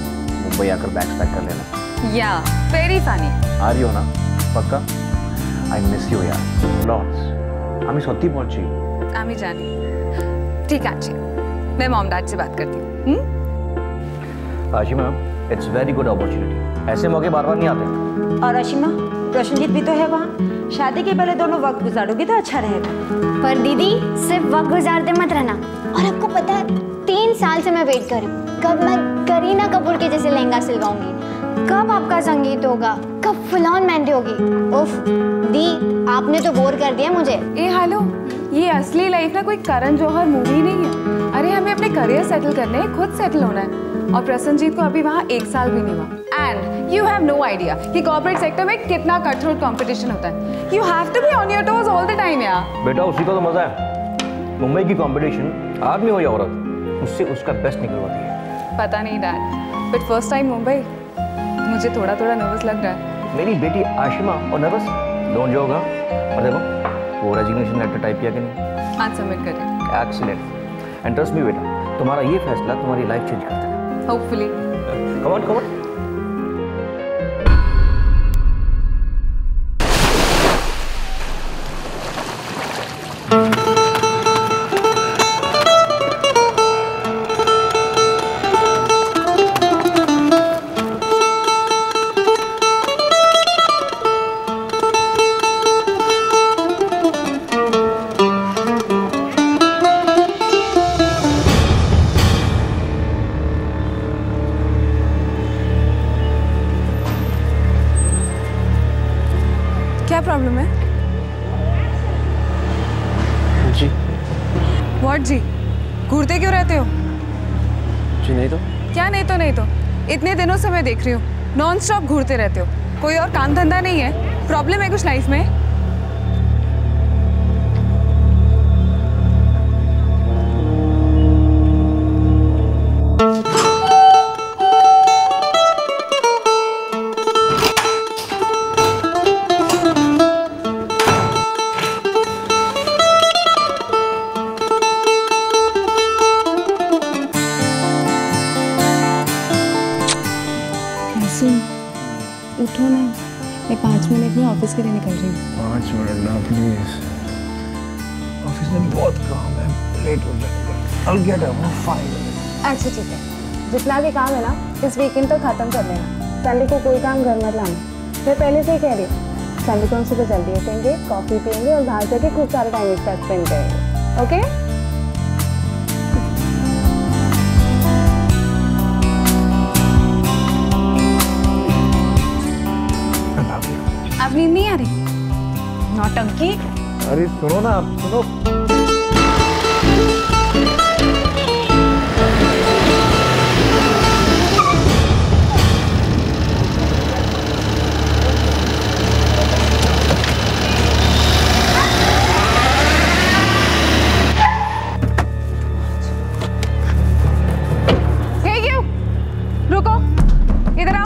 मुंबई आकर बैग्स पैक कर लेना। या वेरी फनी। आ रही हो ना पक्का? आई मिस यू यार लॉट्स। আমি সত্যি বলছি। আমি জানি। ठीक है आशी, मैं मॉम डैड से बात करती हूँ। Ashima, it's very good opportunity, ऐसे मौके बार बार नहीं आते। और आशिमा, रोशनजीत भी तो है वहाँ, शादी के पहले दोनों वक्त गुजारोगी तो अच्छा रहेगा। पर दीदी सिर्फ वक्त गुजारते मत रहना। और आपको पता है 3 साल से मैं वेट कर रही हूँ, कब मैं करीना कपूर के जैसे लहंगा सिलवाऊंगी, कब आपका संगीत होगा, कब फुल ऑन मेहंदी होगी। उफ दी, आपने तो बोर कर दिया मुझे। ए हेलो, ये असली लाइफ ना कोई करण जौहर मूवी नहीं है। अरे हमें अपने करियर सेटल करने हैं, खुद सेटल होना है। और प्रसन्नजीत को अभी वहाँ 1 साल भी नहीं हुआ। And you have no idea कि कॉर्पोरेट सेक्टर में कितना कटथ्रोट कंपटीशन होता है। You have to be on your toes all the time यार। बेटा उसी का तो मजा है। मुंबई की कंपटीशन आदमी हो या औरत, उससे उसका बेस्ट निकलवाती है। पता नहीं dad, but first time Mumbai, मुझे थोड़ा थोड़ा नर्वस लग रहा है। मेरी बेटी आशिमा और नर्वस डोंट जो होगा। और देखो वो रेजिग्नेशन लेटर टाइप किया कि नहीं? आज सबमिट करें। एक्सीलेंट। एंड ट्रस्ट मी बेटा, तुम्हारा ये फैसला तुम्हारी लाइफ चेंज कर देगा। Hopefully. Come on come on. क्या प्रॉब्लम है? जी। व्हाट जी? घूरते क्यों रहते हो? जी नहीं तो। क्या नहीं तो? नहीं तो इतने दिनों से मैं देख रही हूँ नॉन स्टॉप घूरते रहते हो। कोई और काम धंधा नहीं है? प्रॉब्लम है कुछ लाइफ में? उठो ना, मैं 5 मिनट में ऑफिस के लिए निकल रही हूँ। 5 मिनट ना प्लीज, ऑफिस में बहुत काम है, लेट हो जाएगा। I'll get up in 5 minutes। अच्छा ठीक है, जितना भी काम है ना इस वीकेंड तो खत्म कर लेना। संडे को कोई काम घर मत लाना। मैं पहले से ही कह रही हूँ, संडे को हम सुबह जल्दी उठेंगे, कॉफी पियेंगे और बाहर जाके खूब सारा टाइम एक साथ स्पेंड करेंगे। ओके? अब नींद नहीं आ रही? नौटंकी। अरे सुनो ना, सुनो। रुको, इधर आओ।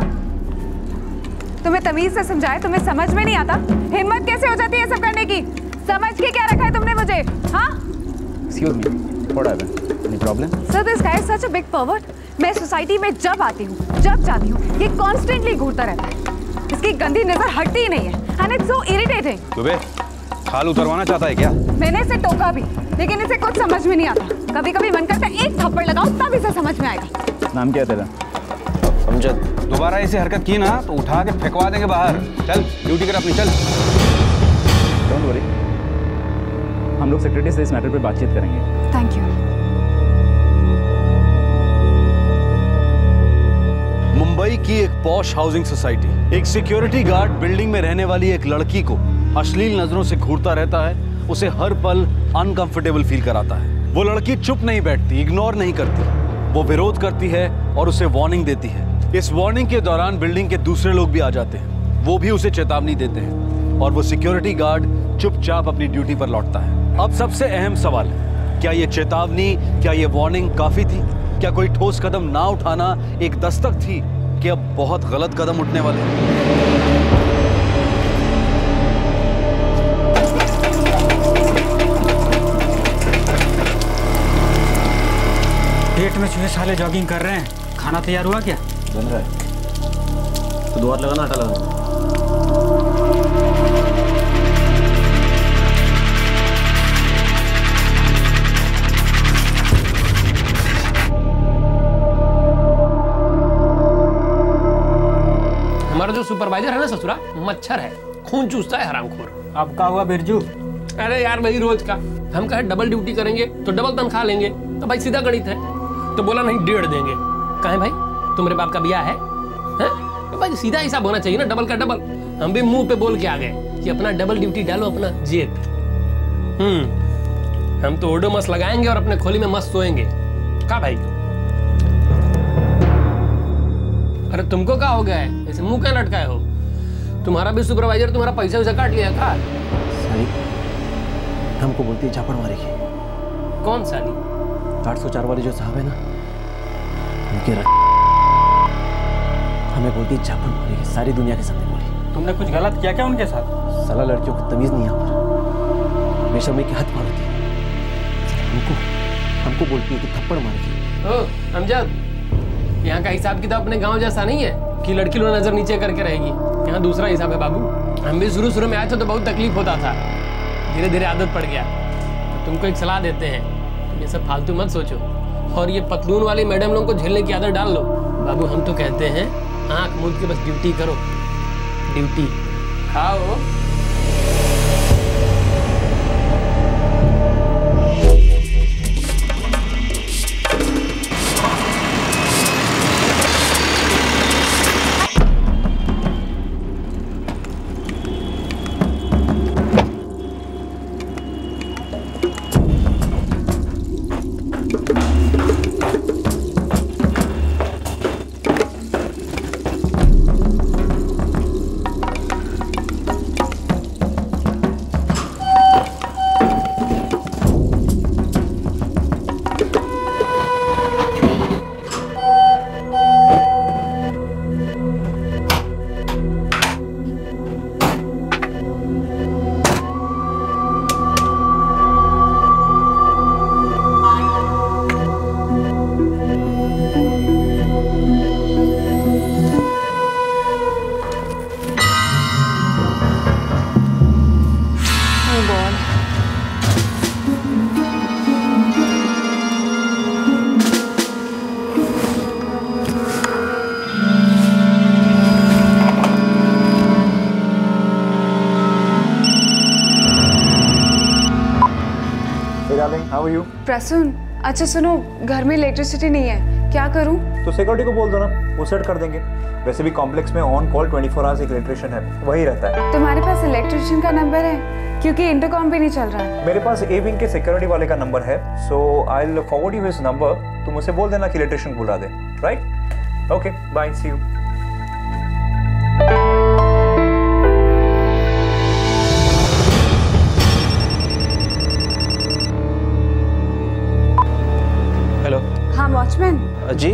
तुम्हें तमीज से समझाए, तुम्हें समझ में नहीं आता? हिम्मत कैसे हो जाती है सब करने की? समझ के क्या रखा है तुमने मुझे? हाँ? Excuse me, what happened? Any problem? Sir, this guy is such a big pervert. मैं सोसाइटी में जब आती हूँ, जब जाती हूँ, ये कॉन्स्टेंटली घूरता रहता है। इसकी गंदी नजर हटती ही नहीं है। And it's so irritating. सुबह खाल उतरवाना चाहता है क्या? मैंने इसे टोका भी, लेकिन इसे कुछ समझ में नहीं आता। कभी कभी मन करता है एक थप्पड़ लगाओ तब इसे समझ में आएगा। नाम क्या है तेरा? अमजद। दोबारा ऐसी हरकत की ना तो उठा के फेंकवा देंगे बाहर। चल ड्यूटी कर अपनी, चल। डोंट वरी, हम हम लोग सेक्रेटरी से इस मैटर पे बातचीत करेंगे। Thank you. मुंबई की एक पॉश हाउसिंग सोसाइटी, एक सिक्योरिटी गार्ड बिल्डिंग में रहने वाली एक लड़की को अश्लील नजरों से घूरता रहता है, उसे हर पल अनकंफर्टेबल फील कराता है। वो लड़की चुप नहीं बैठती, इग्नोर नहीं करती, वो विरोध करती है और उसे वार्निंग देती है। इस वार्निंग के दौरान बिल्डिंग के दूसरे लोग भी आ जाते हैं, वो भी उसे चेतावनी देते हैं और वो सिक्योरिटी गार्ड चुपचाप अपनी ड्यूटी पर लौटता है। अब सबसे अहम सवाल है, क्या ये चेतावनी, क्या ये वार्निंग काफी थी? क्या कोई ठोस कदम ना उठाना एक दस्तक थी कि अब बहुत गलत कदम उठने वाले हैं? पेट में चूहे साले जॉगिंग कर रहे हैं। खाना तैयार हुआ क्या? बन रहा है। तो दोबारा लगाना, आटा लगाना। हमारा जो सुपरवाइजर है ना ससुरा, मच्छर है, खून चूसता है हरामखोर। अब क्या हुआ बिरजू? अरे यार वही रोज का, हम कहे डबल ड्यूटी करेंगे तो डबल तनख्वाह लेंगे, तो भाई सीधा गणित है। तो बोला नहीं 1.5 देंगे। कहे भाई तुम्हारे बाप का ब्याह है? तो भाई सीधा हिसाब होना चाहिए ना, डबल का डबल। हम भी मुंह पे बोल के आ गए कि अपना डबल ड्यूटी डालो, अपना जेब। हम तो ओडोमस लगाएंगे और अपने खोली में मस्त सोएंगे। का भाई? अरे तुमको क्या हो गया है, ऐसे मुंह क्या लटकाए हो? तुम्हारा भी सुपरवाइजर तुम्हारा पैसा वैसा काट लिया का? साली हमको बोलती है झापड़ मारेगी। कौन साली? 804 वाले जो साहब है ना, उनके हमें बोलती है झापड़ मारेगी, सारी दुनिया के सामने बोली। तुमने कुछ गलत किया क्या उनके साथ? साला लड़कियों को तमीज नहीं यहाँ पर, बेशर्मी के हाथ मारती है। हमको बोलती है कि थप्पड़ मारेगी। ओ अमजद, यहाँ का हिसाब किताब अपने गांव जैसा नहीं है कि लड़की लोग नजर नीचे करके रहेगी। यहाँ दूसरा हिसाब है बाबू। हम भी शुरू में आए थे तो बहुत तकलीफ होता था, धीरे धीरे आदत पड़ गया। तो तुमको एक सलाह देते हैं, तुम ये सब फालतू मत सोचो और ये पतलून वाली मैडम लोगों को झेलने की आदत डाल लो। बाबू हम तो कहते हैं आँख मूंद के बस ड्यूटी करो, ड्यूटी खाओ। प्रसून, अच्छा सुनो, घर में इलेक्ट्रिसिटी नहीं है, क्या करूं? तो सिक्योरिटी को बोल दो ना, वो सेट कर देंगे। वैसे भी कॉम्प्लेक्स में ऑन कॉल 24 आवर्स एक इलेक्ट्रिशियन है, वही रहता है। तुम्हारे पास इलेक्ट्रिशियन का नंबर है? क्योंकि इंटरकॉम पे नहीं चल रहा है। मेरे पास ए विंग के सिक्योरिटी वाले का नंबर है, so I will forward you his number. तुम उसे बोल देना कि इलेक्ट्रिशियन बुला दे, right? Okay, bye, see you. हाँ वॉचमैन जी,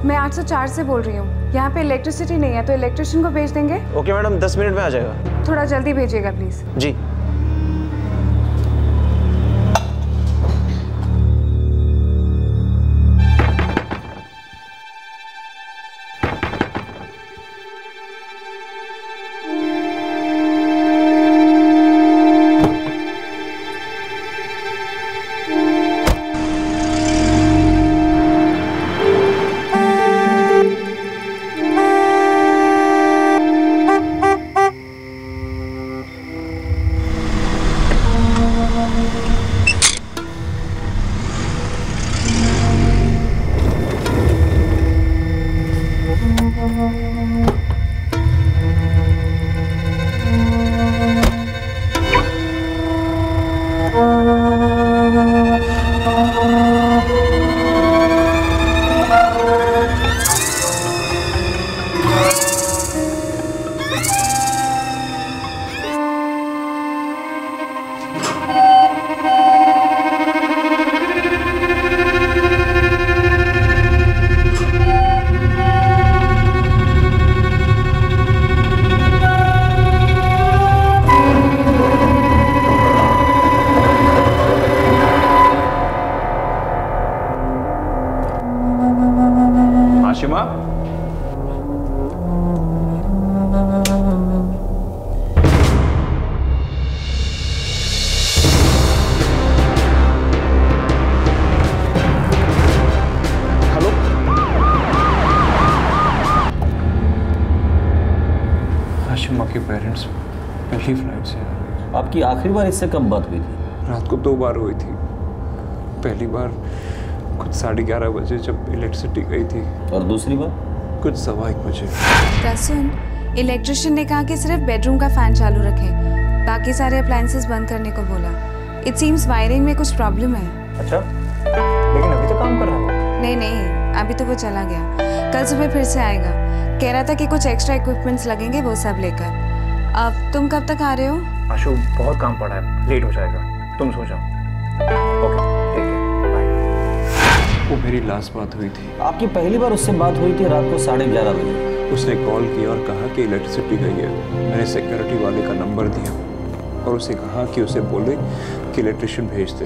मैं 804 से बोल रही हूँ। यहाँ पे इलेक्ट्रिसिटी नहीं है तो इलेक्ट्रिशियन को भेज देंगे? ओके मैडम, 10 मिनट में आ जाएगा। थोड़ा जल्दी भेजिएगा प्लीज। जी। पेरेंट्स पहली फ्लाइट से। आपकी आखिरी बार इससे कब बात हुई थी? रात को 2 बार हुई थी। पहली बार कुछ 11:30 बजे जब इलेक्ट्रिसिटी गई थी, और दूसरी बार कुछ 1:15 बजे। प्रसून, इलेक्ट्रिशियन ने कहा कि सिर्फ बेडरूम का फैन चालू रखें, बाकी सारे अप्लायंसेस बंद करने को बोला। इट सीम्स वायरिंग में कुछ प्रॉब्लम है। अच्छा, लेकिन अभी तो काम कर रहा है। नहीं, अभी तो वो चला गया। कल सुबह फिर से आएगा। कह रहा था कि कुछ एक्स्ट्रा इक्विपमेंट्स लगेंगे, वो सब लेकर। अब तुम कब तक आ रहे हो? आशु, बहुत काम पड़ा है, लेट हो जाएगा, तुम सो जाओ। ओके, ठीक है, बाय। वो मेरी लास्ट बात हुई थी। आपकी पहली बार उससे बात हुई थी रात को 11:30 बजे। उसने कॉल किया और कहा कि इलेक्ट्रिसिटी गई है। मैंने सिक्योरिटी वाले का नंबर दिया और उसे कहा कि उसे बोले कि इलेक्ट्रिशियन भेज दे।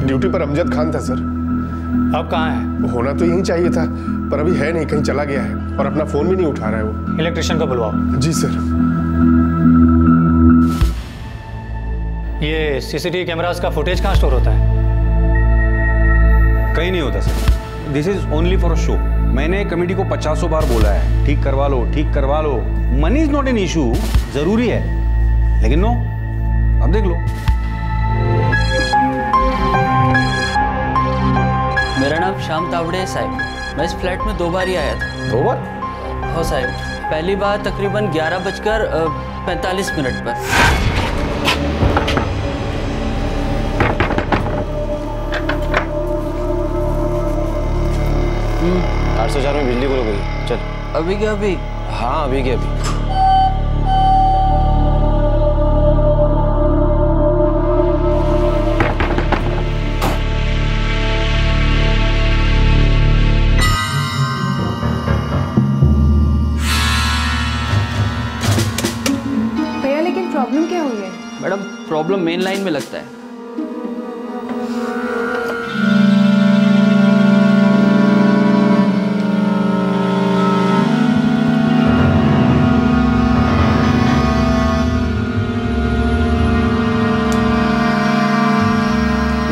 ड्यूटी पर अमजद खान था सर। अब कहाँ है? होना तो यहीं चाहिए था, पर अभी है नहीं, कहीं चला गया है और अपना फोन भी नहीं उठा रहा है वो। इलेक्ट्रिशियन को बुलवाओ। जी सर। ये सीसीटीवी कैमरास का फुटेज कहाँ स्टोर होता है? कहीं नहीं होता sir. This is only for a show. मैंने कमेटी को 50 बार बोला है, ठीक करवा लो, ठीक करवा लो। Money is not an issue, जरूरी है, लेकिन नो, अब देख लो। मेरा नाम श्याम तावड़े है साहब। मैं इस फ्लैट में 2 बार ही आया था। 2 बार? हो साहब। पहली बार तकरीबन 11:45 पर। 804 में बिजली गुल हो गई। चल। अभी क्या अभी? हाँ, अभी क्या अभी। भैया, लेकिन प्रॉब्लम क्या हुई है? मैडम, प्रॉब्लम मेन लाइन में लगता है।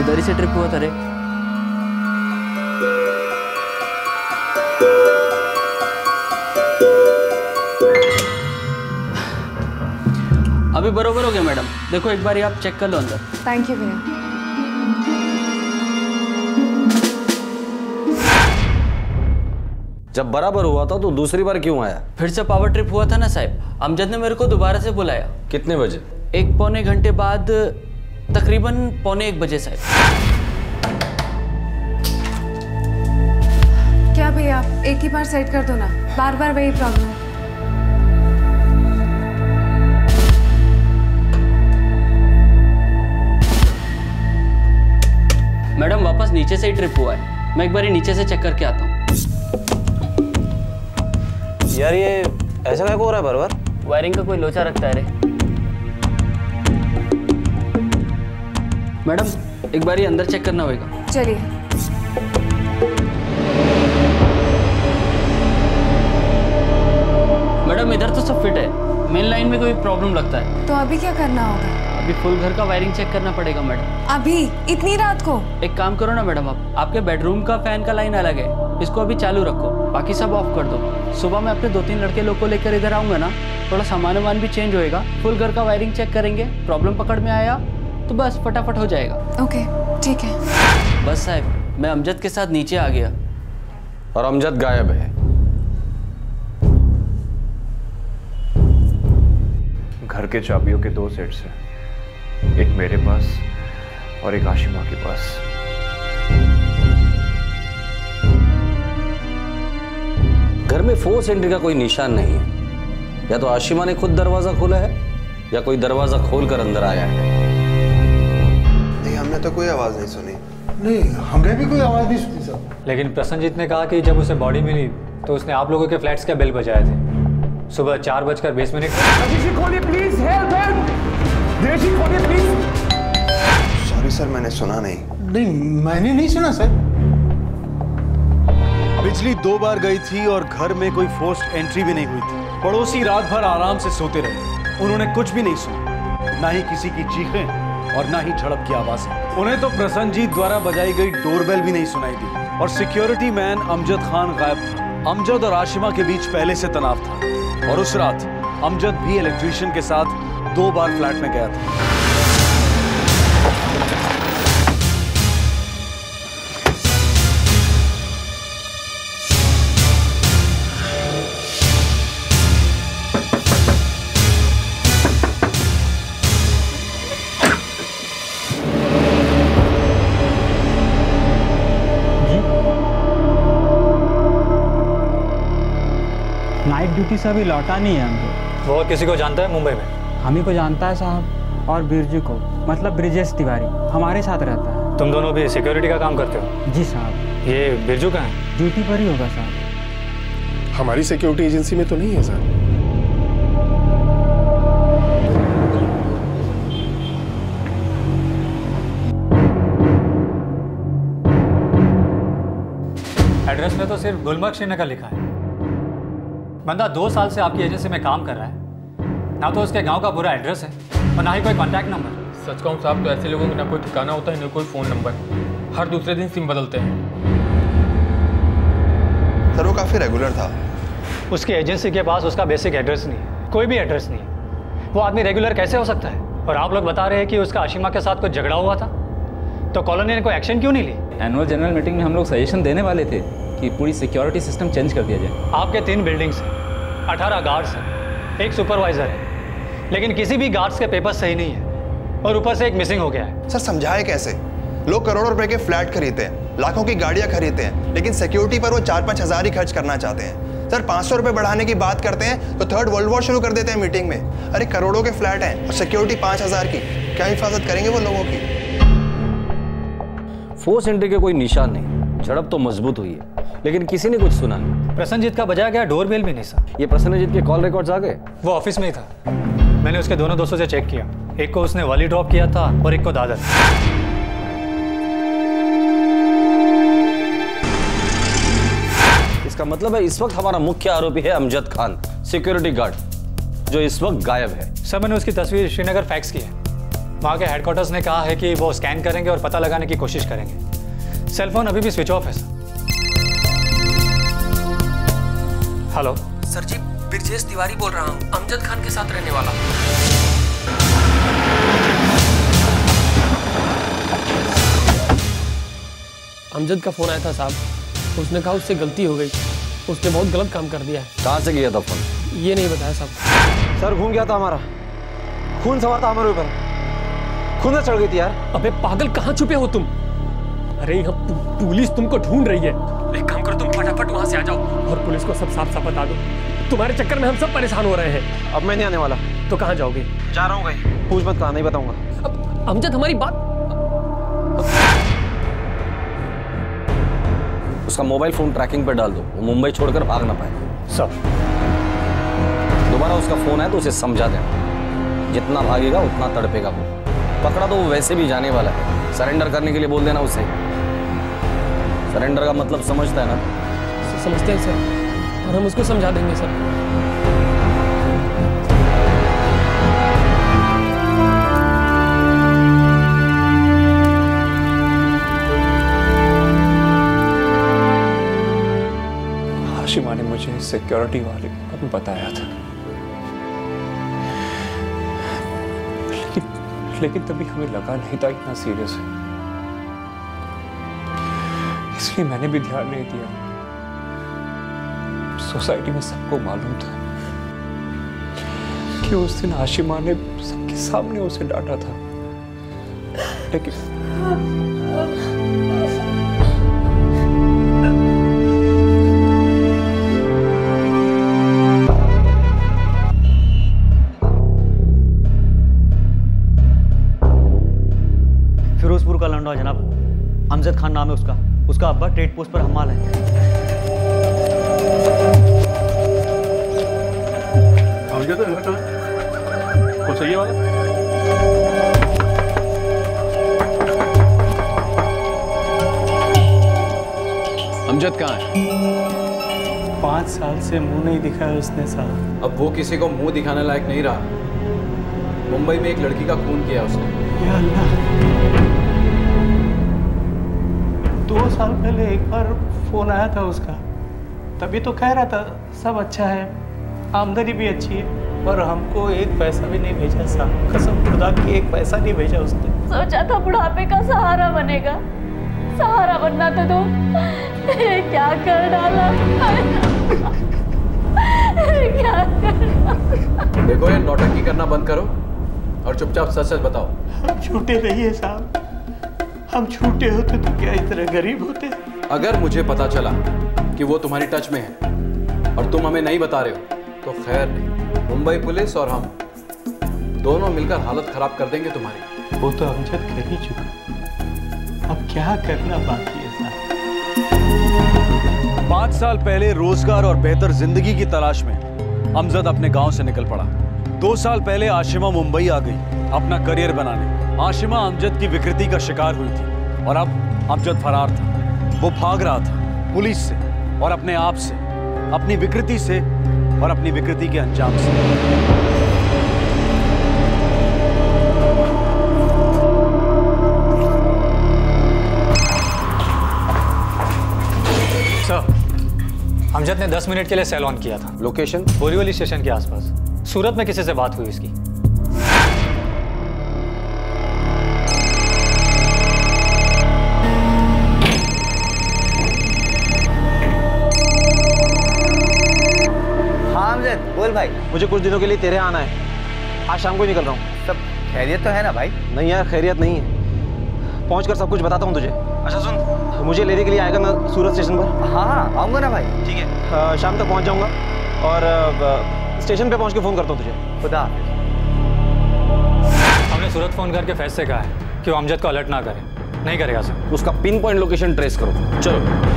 इधर ही से ट्रिप हुआ था रे। अभी बरोबर हो गया मैडम। देखो एक बार आप चेक कर लो अंदर। थैंक यू भैया। जब बराबर हुआ था तो दूसरी बार क्यों आया? फिर से पावर ट्रिप हुआ था ना साहब। अमजद ने मेरे को दोबारा से बुलाया। कितने बजे? 1 पौने घंटे बाद, तकरीबन 1:45 बजे साहब। क्या भैया, एक ही बार सेट कर दो ना, बार बार वही प्रॉब्लम। मैडम, वापस नीचे से ही ट्रिप हुआ है। मैं एक बार नीचे से चेक करके आता हूँ। यार, ये ऐसा क्या हो रहा है बार बार? वायरिंग का कोई लोचा रखता है रे। मैडम, एक बार अंदर चेक करना होगा। चलिए। मैडम, इधर तो सब फिट है, मेन लाइन में कोई प्रॉब्लम लगता है। तो अभी क्या करना होगा? अभी फुल घर का वायरिंग चेक करना पड़ेगा मैडम। अभी इतनी रात को? एक काम करो ना मैडम, आपके बेडरूम का फैन का लाइन अलग है, इसको अभी चालू रखो, बाकी सब ऑफ कर दो। सुबह में अपने 2-3 लड़के लोग को लेकर इधर आऊंगा ना, थोड़ा सामान वामान भी चेंज होएगा, फुल घर का वायरिंग चेक करेंगे। प्रॉब्लम पकड़ में आया तो बस फटाफट हो जाएगा। ओके, ठीक है। बस साहब, मैं अमजद के साथ नीचे आ गया। और अमजद गायब है। घर के चाबियों के 2 सेट्स हैं, एक मेरे पास और एक आशिमा के पास। घर में फोर्स एंट्री का कोई निशान नहीं है। या तो आशिमा ने खुद दरवाजा खोला है या कोई दरवाजा खोलकर अंदर आया है। नहीं, हमने तो कोई आवाज नहीं सुनी। नहीं, हमने भी कोई आवाज नहीं सुनी सर। लेकिन प्रसन्नजीत ने कहा कि जब उसे बॉडी मिली तो उसने आप लोगों के फ्लैट्स के बेल बजाए थे। सुबह 4:20 खोलिए प्लीज, हेल्प हेल्प। देशी खोलिए प्लीज। सॉरी सर, मैंने सुना नहीं। नहीं, मैंने नहीं सुना सर। बिजली 2 बार गई थी और घर में कोई फोर्स्ड एंट्री भी नहीं हुई थी। पड़ोसी रात भर आराम से सोते रहे, उन्होंने कुछ भी नहीं सुना, ना ही किसी की चीखें और ना ही झड़प की आवाजें। उन्हें तो प्रसन्नजीत द्वारा बजाई गई डोरबेल भी नहीं सुनाई दी और सिक्योरिटी मैन अमजद खान गायब था। अमजद और आशिमा के बीच पहले से तनाव था और उस रात अमजद भी इलेक्ट्रीशियन के साथ 2 बार फ्लैट में गया था। नाइट ड्यूटी से अभी लौटा नहीं है हमको। वो और किसी को जानता है मुंबई में? हम ही को जानता है साहब, और बिरजू को, मतलब ब्रिजेश तिवारी हमारे साथ रहता है। तुम दोनों भी सिक्योरिटी का काम करते हो? जी साहब। ये बिरजू कहाँ है? ड्यूटी पर ही होगा साहब। हमारी सिक्योरिटी एजेंसी में तो नहीं है सर। एड्रेस में तो सिर्फ गुलमर्ग श्रीनगर लिखा है। बंदा 2 साल से आपकी एजेंसी में काम कर रहा है, ना तो उसके गांव का पूरा एड्रेस है और ना ही कोई कॉन्टैक्ट नंबर। सच कहूँ साहब तो ऐसे लोगों का ना कोई ठिकाना होता है ना कोई फ़ोन नंबर, हर दूसरे दिन सिम बदलते हैं। सर वो काफ़ी रेगुलर था। उसकी एजेंसी के पास उसका बेसिक एड्रेस नहीं है, कोई भी एड्रेस नहीं है। वो आदमी रेगुलर कैसे हो सकता है? और आप लोग बता रहे हैं कि उसका आशिमा के साथ कुछ झगड़ा हुआ था, तो कॉलोनी ने कोई एक्शन क्यों नहीं ली? एनुअल जनरल मीटिंग में हम लोग सजेशन देने वाले थे कि पूरी सिक्योरिटी सिस्टम चेंज कर दिया जाए। आपके 3 बिल्डिंग्स हैं, 18 गार्ड्स हैं, 1 सुपरवाइजर है, लेकिन किसी भी गार्ड्स के पेपर सही नहीं है और ऊपर से एक मिसिंग हो गया है। सर समझाए कैसे? लोग करोड़ों रुपए के फ्लैट खरीदते हैं, लाखों की गाड़ियां खरीदते हैं, लेकिन सिक्योरिटी पर वो 4-5 हज़ार ही खर्च करना चाहते हैं। सर 500 रुपए बढ़ाने की बात करते हैं तो 3rd वर्ल्ड वॉर शुरू कर देते हैं मीटिंग में। अरे करोड़ों के फ्लैट हैं और सिक्योरिटी 5,000 की, क्या हिफाजत करेंगे वो लोगों की? फोर्स एंट्री के कोई निशान नहीं, झड़प तो मजबूत हुई है, लेकिन किसी ने कुछ सुना नहीं। प्रसन्नजीत का बजाया गया डोरबेल भी नहीं सर। ये प्रसन्नजीत के कॉल रिकॉर्ड्स आ गए? वो ऑफिस में ही था, मैंने उसके दोनों दोस्तों से चेक किया, एक को उसने वाली ड्रॉप किया था और एक को दादर। इसका मतलब है इस वक्त हमारा मुख्य आरोपी है अमजद खान, सिक्योरिटी गार्ड, जो इस वक्त गायब है। सर मैंने उसकी तस्वीर श्रीनगर फैक्स की है, वहाँ के हेडक्वार्टर्स ने कहा है कि वो स्कैन करेंगे और पता लगाने की कोशिश करेंगे। सेलफोन अभी भी स्विच ऑफ है सर। हेलो सर जी, ब्रिजेश तिवारी बोल रहा हूँ, अमजद खान के साथ रहने वाला। अमजद का फोन आया था साहब, उसने कहा उससे गलती हो गई, उसने बहुत गलत काम कर दिया है। कहाँ से किया था फोन? ये नहीं बताया साहब। सर घूम गया था हमारा, खून सवार था हमारे ऊपर, खून चढ़ गई थी यार। अबे पागल, कहाँ छुपे हो तुम? अरे यहाँ पुलिस तुमको ढूंढ रही है। एक काम करो, तुम फटाफट वहाँ से आ जाओ और पुलिस को सब साफ साफ बता दो। तुम्हारे चक्कर में हम सब परेशान हो रहे हैं। अब मैं नहीं आने वाला। तो कहाँ जाओगे? जा रहा हूँ कहीं, पूछ मत, कहाँ नहीं बताऊंगा। अब अमजद हमारी बात। उसका मोबाइल फोन ट्रैकिंग पर डाल दो, वो मुंबई छोड़कर भाग ना पाए। सब दोबारा उसका फोन है तो उसे समझा देना, जितना भागेगा उतना तड़पेगा वो। पकड़ा तो वो वैसे भी जाने वाला है, सरेंडर करने के लिए बोल देना उसे। सरेंडर का मतलब समझता है ना? समझते हैं सर, और हम उसको समझा देंगे सर। आशिमा ने मुझे सिक्योरिटी वाले को बताया था, लेकिन तभी हमें लगा नहीं था इतना सीरियस है, इसलिए मैंने भी ध्यान नहीं दिया। सोसाइटी में सबको मालूम था कि उस दिन आशिमा ने सबके सामने उसे डांटा था, लेकिन फिरोजपुर का लौंडा जनाब, अमजद खान नाम है उसका अब्बा ट्रेड पोस्ट पर हमाल है। कौन सा ये वाला? अमजद कहाँ है? 5 साल से मुंह नहीं दिखाया उसने साहब। अब वो किसी को मुंह दिखाने लायक नहीं रहा। मुंबई में एक लड़की का खून किया उसने। या अल्लाह, 2 साल पहले एक बार फोन आया था उसका, तभी तो कह रहा था सब अच्छा है, आमदनी भी अच्छी है, पर हमको एक पैसा भी नहीं भेजा साहब, कसम खुदा की एक पैसा नहीं भेजा उसने। सोचा था बुढ़ापे का सहारा बनेगा, सहारा बनना था तो क्या कर डाला। क्या कर देखो ये नौटंकी करना बंद करो और चुपचाप सच सच बताओ। हम झूठे नहीं है साहब, हम झूठे होते तो क्या इतने गरीब होते। अगर मुझे पता चला कि वो तुम्हारी टच में है और तुम हमें नहीं बता रहे हो तो खैर नहीं, मुंबई पुलिस और हम दोनों मिलकर हालत खराब कर देंगे तुम्हारी। वो तो अमजद कर ही चुका, अब क्या करना बाकी है साहब। 5 साल पहले रोजगार और बेहतर जिंदगी की तलाश में अमजद अपने गांव से निकल पड़ा। 2 साल पहले आशिमा मुंबई आ गई अपना करियर बनाने। आशिमा अमजद की विकृति का शिकार हुई थी और अब अमजद फरार था। वो भाग रहा था पुलिस से और अपने आप से, अपनी विकृति से और अपनी विकृति के अंजाम से। सर, अमजद ने 10 मिनट के लिए सेल ऑन किया था। लोकेशन? बोरीवली स्टेशन के आसपास। सूरत में किसी से बात हुई इसकी? हाँ अमजद, बोल भाई। मुझे कुछ दिनों के लिए तेरे आना है, आज शाम को निकल रहा हूँ। सब खैरियत तो है ना भाई? नहीं यार, खैरियत नहीं है, पहुँच कर सब कुछ बताता हूँ तुझे। अच्छा सुन, मुझे लेने के लिए आएगा ना सूरत स्टेशन पर? हाँ हाँ आऊँगा ना भाई। ठीक है, शाम तक पहुँच जाऊँगा और स्टेशन पे पहुँच के फ़ोन करता हूँ तुझे। खुदा। हमने सूरत फ़ोन करके फैज से कहा है कि वो अमजद को अलर्ट ना करे। नहीं करेगा सर। उसका पिन पॉइंट लोकेशन ट्रेस करो। चलो।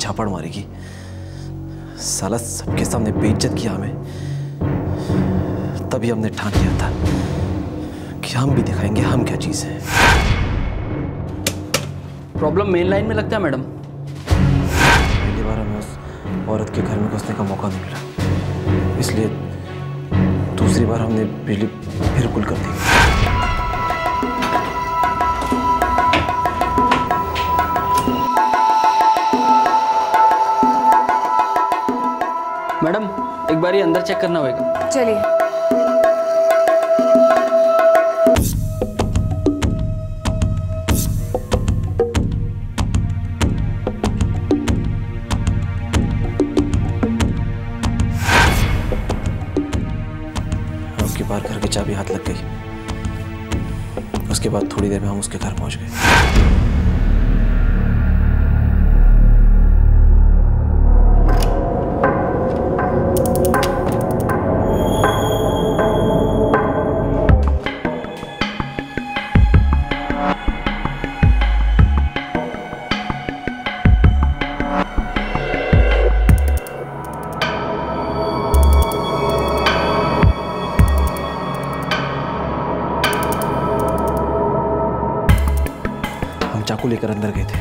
छापड़ मारेगी साला, सबके सामने बेइज्जत किया हमें। तभी हमने ठान लिया था कि हम भी दिखाएंगे हम क्या चीज है। प्रॉब्लम मेन लाइन में लगता है मैडम। पहली बार हमें उस औरत के घर में घुसने का मौका नहीं मिला, इसलिए दूसरी बार हमने बिजली फिर गुल कर दी। मैडम एक बार ये अंदर चेक करना होगा। चलिए। उसके पार घर की चाबी हाथ लग गई। उसके बाद थोड़ी देर में हम उसके घर पहुंच गए। चाकू लेकर अंदर गए थे।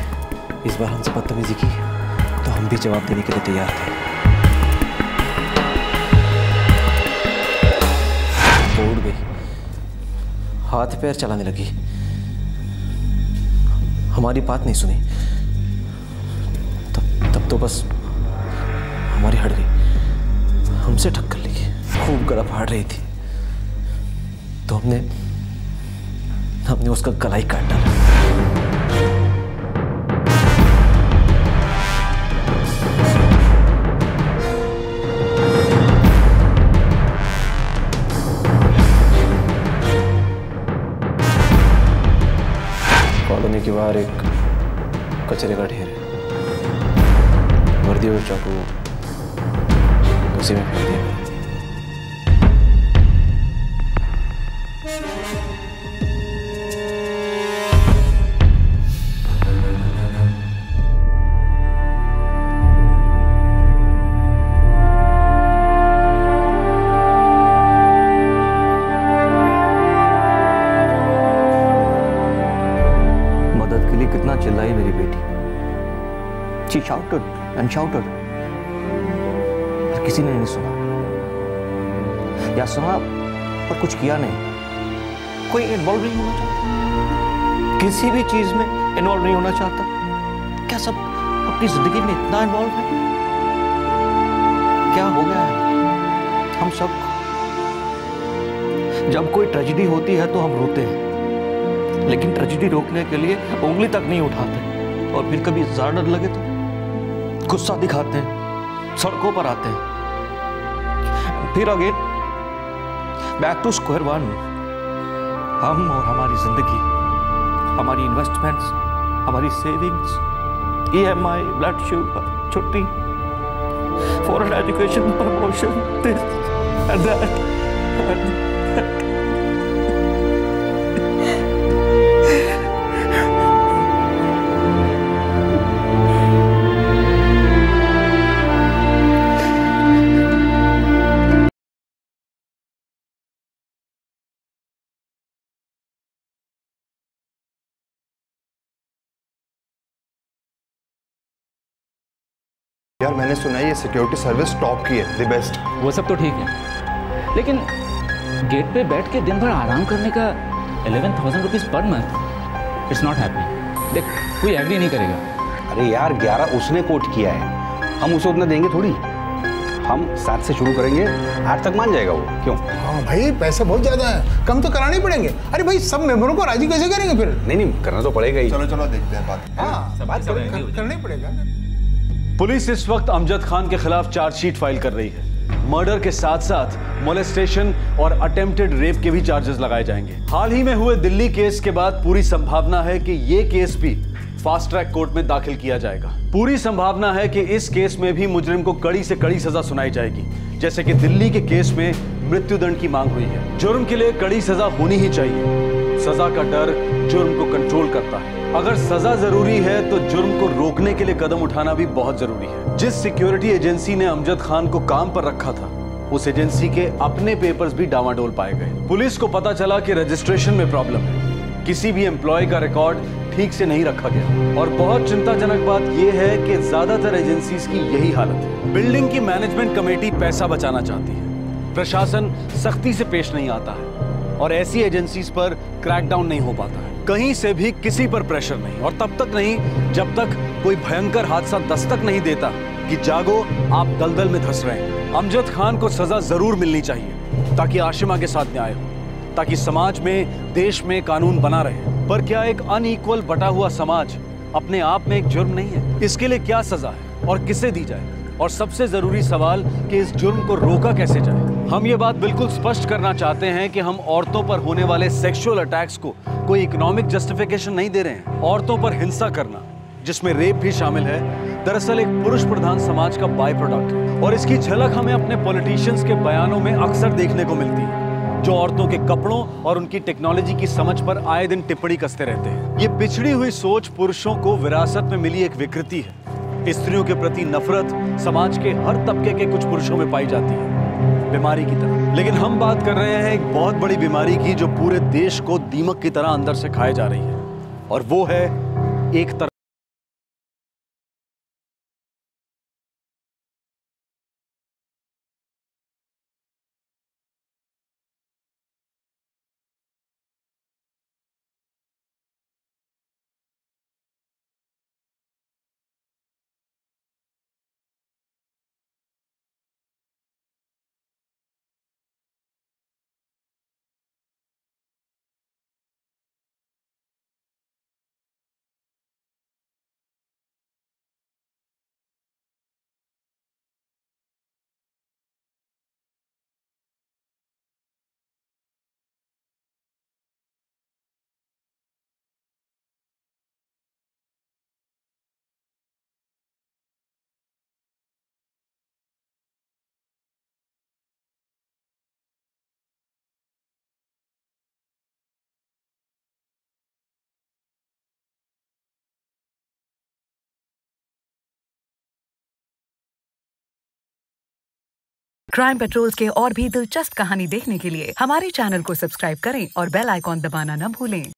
इस बार हमसे बदतमीजी की तो हम भी जवाब देने के लिए तैयार थे। वो उड़ गई, हाथ पैर चलाने लगी, हमारी बात नहीं सुनी। तब तो बस हमारी हट गई, हमसे टक्कर लगी, खूब गला फाड़ रही थी तो हमने उसका गला ही काट डाला। वर्दी और चाकू उसी में फेंक दिया। मदद के लिए कितना चिल्लाई मेरी बेटी। She shouted and shouted, पर किसी ने नहीं सुना, या सुना पर कुछ किया नहीं। कोई इन्वॉल्व नहीं होना चाहता, किसी भी चीज में इन्वॉल्व नहीं होना चाहता। क्या सब अपनी जिंदगी में इतना इन्वॉल्व है? क्या हो गया है हम सब? जब कोई ट्रेजेडी होती है तो हम रोते हैं, लेकिन ट्रेजेडी रोकने के लिए उंगली तक नहीं उठाते। और फिर कभी ज्यादा डर लगे तो गुस्सा दिखाते हैं, सड़कों पर आते हैं। फिर again back to square one. हम और हमारी जिंदगी, हमारी इन्वेस्टमेंट्स, हमारी सेविंग्स, EMI, ब्लड शुगर, छुट्टी, foreign education, promotion, this and that. यार मैंने सुना है ये सिक्योरिटी सर्विस टॉप की है, द बेस्ट। वो सब तो ठीक है, लेकिन गेट पे बैठ के दिन भर आराम करने का 11,000 rupees per month, it's not happening. देख, कोई एग्री नहीं करेगा। अरे यार 11 उसने कोट किया है, हम उसे उतना देंगे थोड़ी। हम 7 से शुरू करेंगे, 8 तक मान जाएगा वो। क्यों? हाँ भाई, पैसे बहुत ज्यादा है, कम तो कराने पड़ेंगे। अरे भाई, सब मेंबरों को राजी कैसे करेंगे फिर? नहीं करना तो पड़ेगा ही। चलो चलो देखते हैं बात। हाँ, बात करना ही पड़ेगा। पुलिस इस वक्त अमजद खान के खिलाफ चार्जशीट फाइल कर रही है। मर्डर के साथ साथ मोलेस्टेशन और अटेम्प्टेड रेप के भी चार्जेस लगाए जाएंगे। हाल ही में हुए दिल्ली केस के बाद पूरी संभावना है कि ये केस भी फास्ट ट्रैक कोर्ट में दाखिल किया जाएगा। पूरी संभावना है कि इस केस में भी मुजरिम को कड़ी से कड़ी सजा सुनाई जाएगी, जैसे कि दिल्ली के केस में मृत्युदंड की मांग हुई है। जुर्म के लिए कड़ी सजा होनी ही चाहिए। सजा का डर जुर्म को कंट्रोल करता है। अगर सजा जरूरी है तो जुर्म को रोकने के लिए कदम उठाना भी बहुत जरूरी है। जिस सिक्योरिटी एजेंसी ने अमजद खान को काम पर रखा था, उस एजेंसी के अपने पेपर्स भी डामाडोल पाए गए। पुलिस को पता चला कि रजिस्ट्रेशन में प्रॉब्लम है, किसी भी एम्प्लॉय का रिकॉर्ड ठीक से नहीं रखा गया। और बहुत चिंताजनक बात यह है कि ज्यादातर एजेंसीज की यही हालत है। बिल्डिंग की मैनेजमेंट कमेटी पैसा बचाना चाहती है, प्रशासन सख्ती से पेश नहीं आता है, और ऐसी एजेंसीज पर क्रैकडाउन नहीं हो पाता है। कहीं से भी किसी पर प्रेशर नहीं, और तब तक नहीं जब तक कोई भयंकर हादसा दस्तक नहीं देता कि जागो, आप दलदल में धंस रहे हैं। अमजद खान को सजा जरूर मिलनी चाहिए, ताकि आशिमा के साथ न्याय हो, ताकि समाज में, देश में कानून बना रहे। पर क्या एक अनइक्वल बटा हुआ समाज अपने आप में एक जुर्म नहीं है? इसके लिए क्या सजा है और किसे दी जाए? और सबसे जरूरी सवाल कि इस जुर्म को रोका कैसे जाए? हम ये बात बिल्कुल स्पष्ट करना चाहते हैं कि हम औरतों पर होने वाले सेक्सुअल अटैक्स को कोई इकोनॉमिक जस्टिफिकेशन नहीं दे रहे हैं। औरतों पर हिंसा करना, जिसमें रेप भी शामिल है, दरअसल एक पुरुष प्रधान समाज का बाय प्रोडक्ट है। और इसकी झलक हमें अपने पॉलिटिशियंस के बयानों में अक्सर देखने को मिलती है, जो औरतों के कपड़ों और उनकी टेक्नोलॉजी की समझ पर आए दिन टिप्पणी कसते रहते हैं। ये पिछड़ी हुई सोच पुरुषों को विरासत में मिली एक विकृति है। स्त्रियों के प्रति नफरत समाज के हर तबके के कुछ पुरुषों में पाई जाती है, बीमारी की तरह। लेकिन हम बात कर रहे हैं एक बहुत बड़ी बीमारी की, जो पूरे देश को दीमक की तरह अंदर से खाए जा रही है, और वो है एक तरह क्राइम पेट्रोल्स के और भी दिलचस्प कहानी देखने के लिए हमारे चैनल को सब्सक्राइब करें और बेल आइकॉन दबाना न भूलें।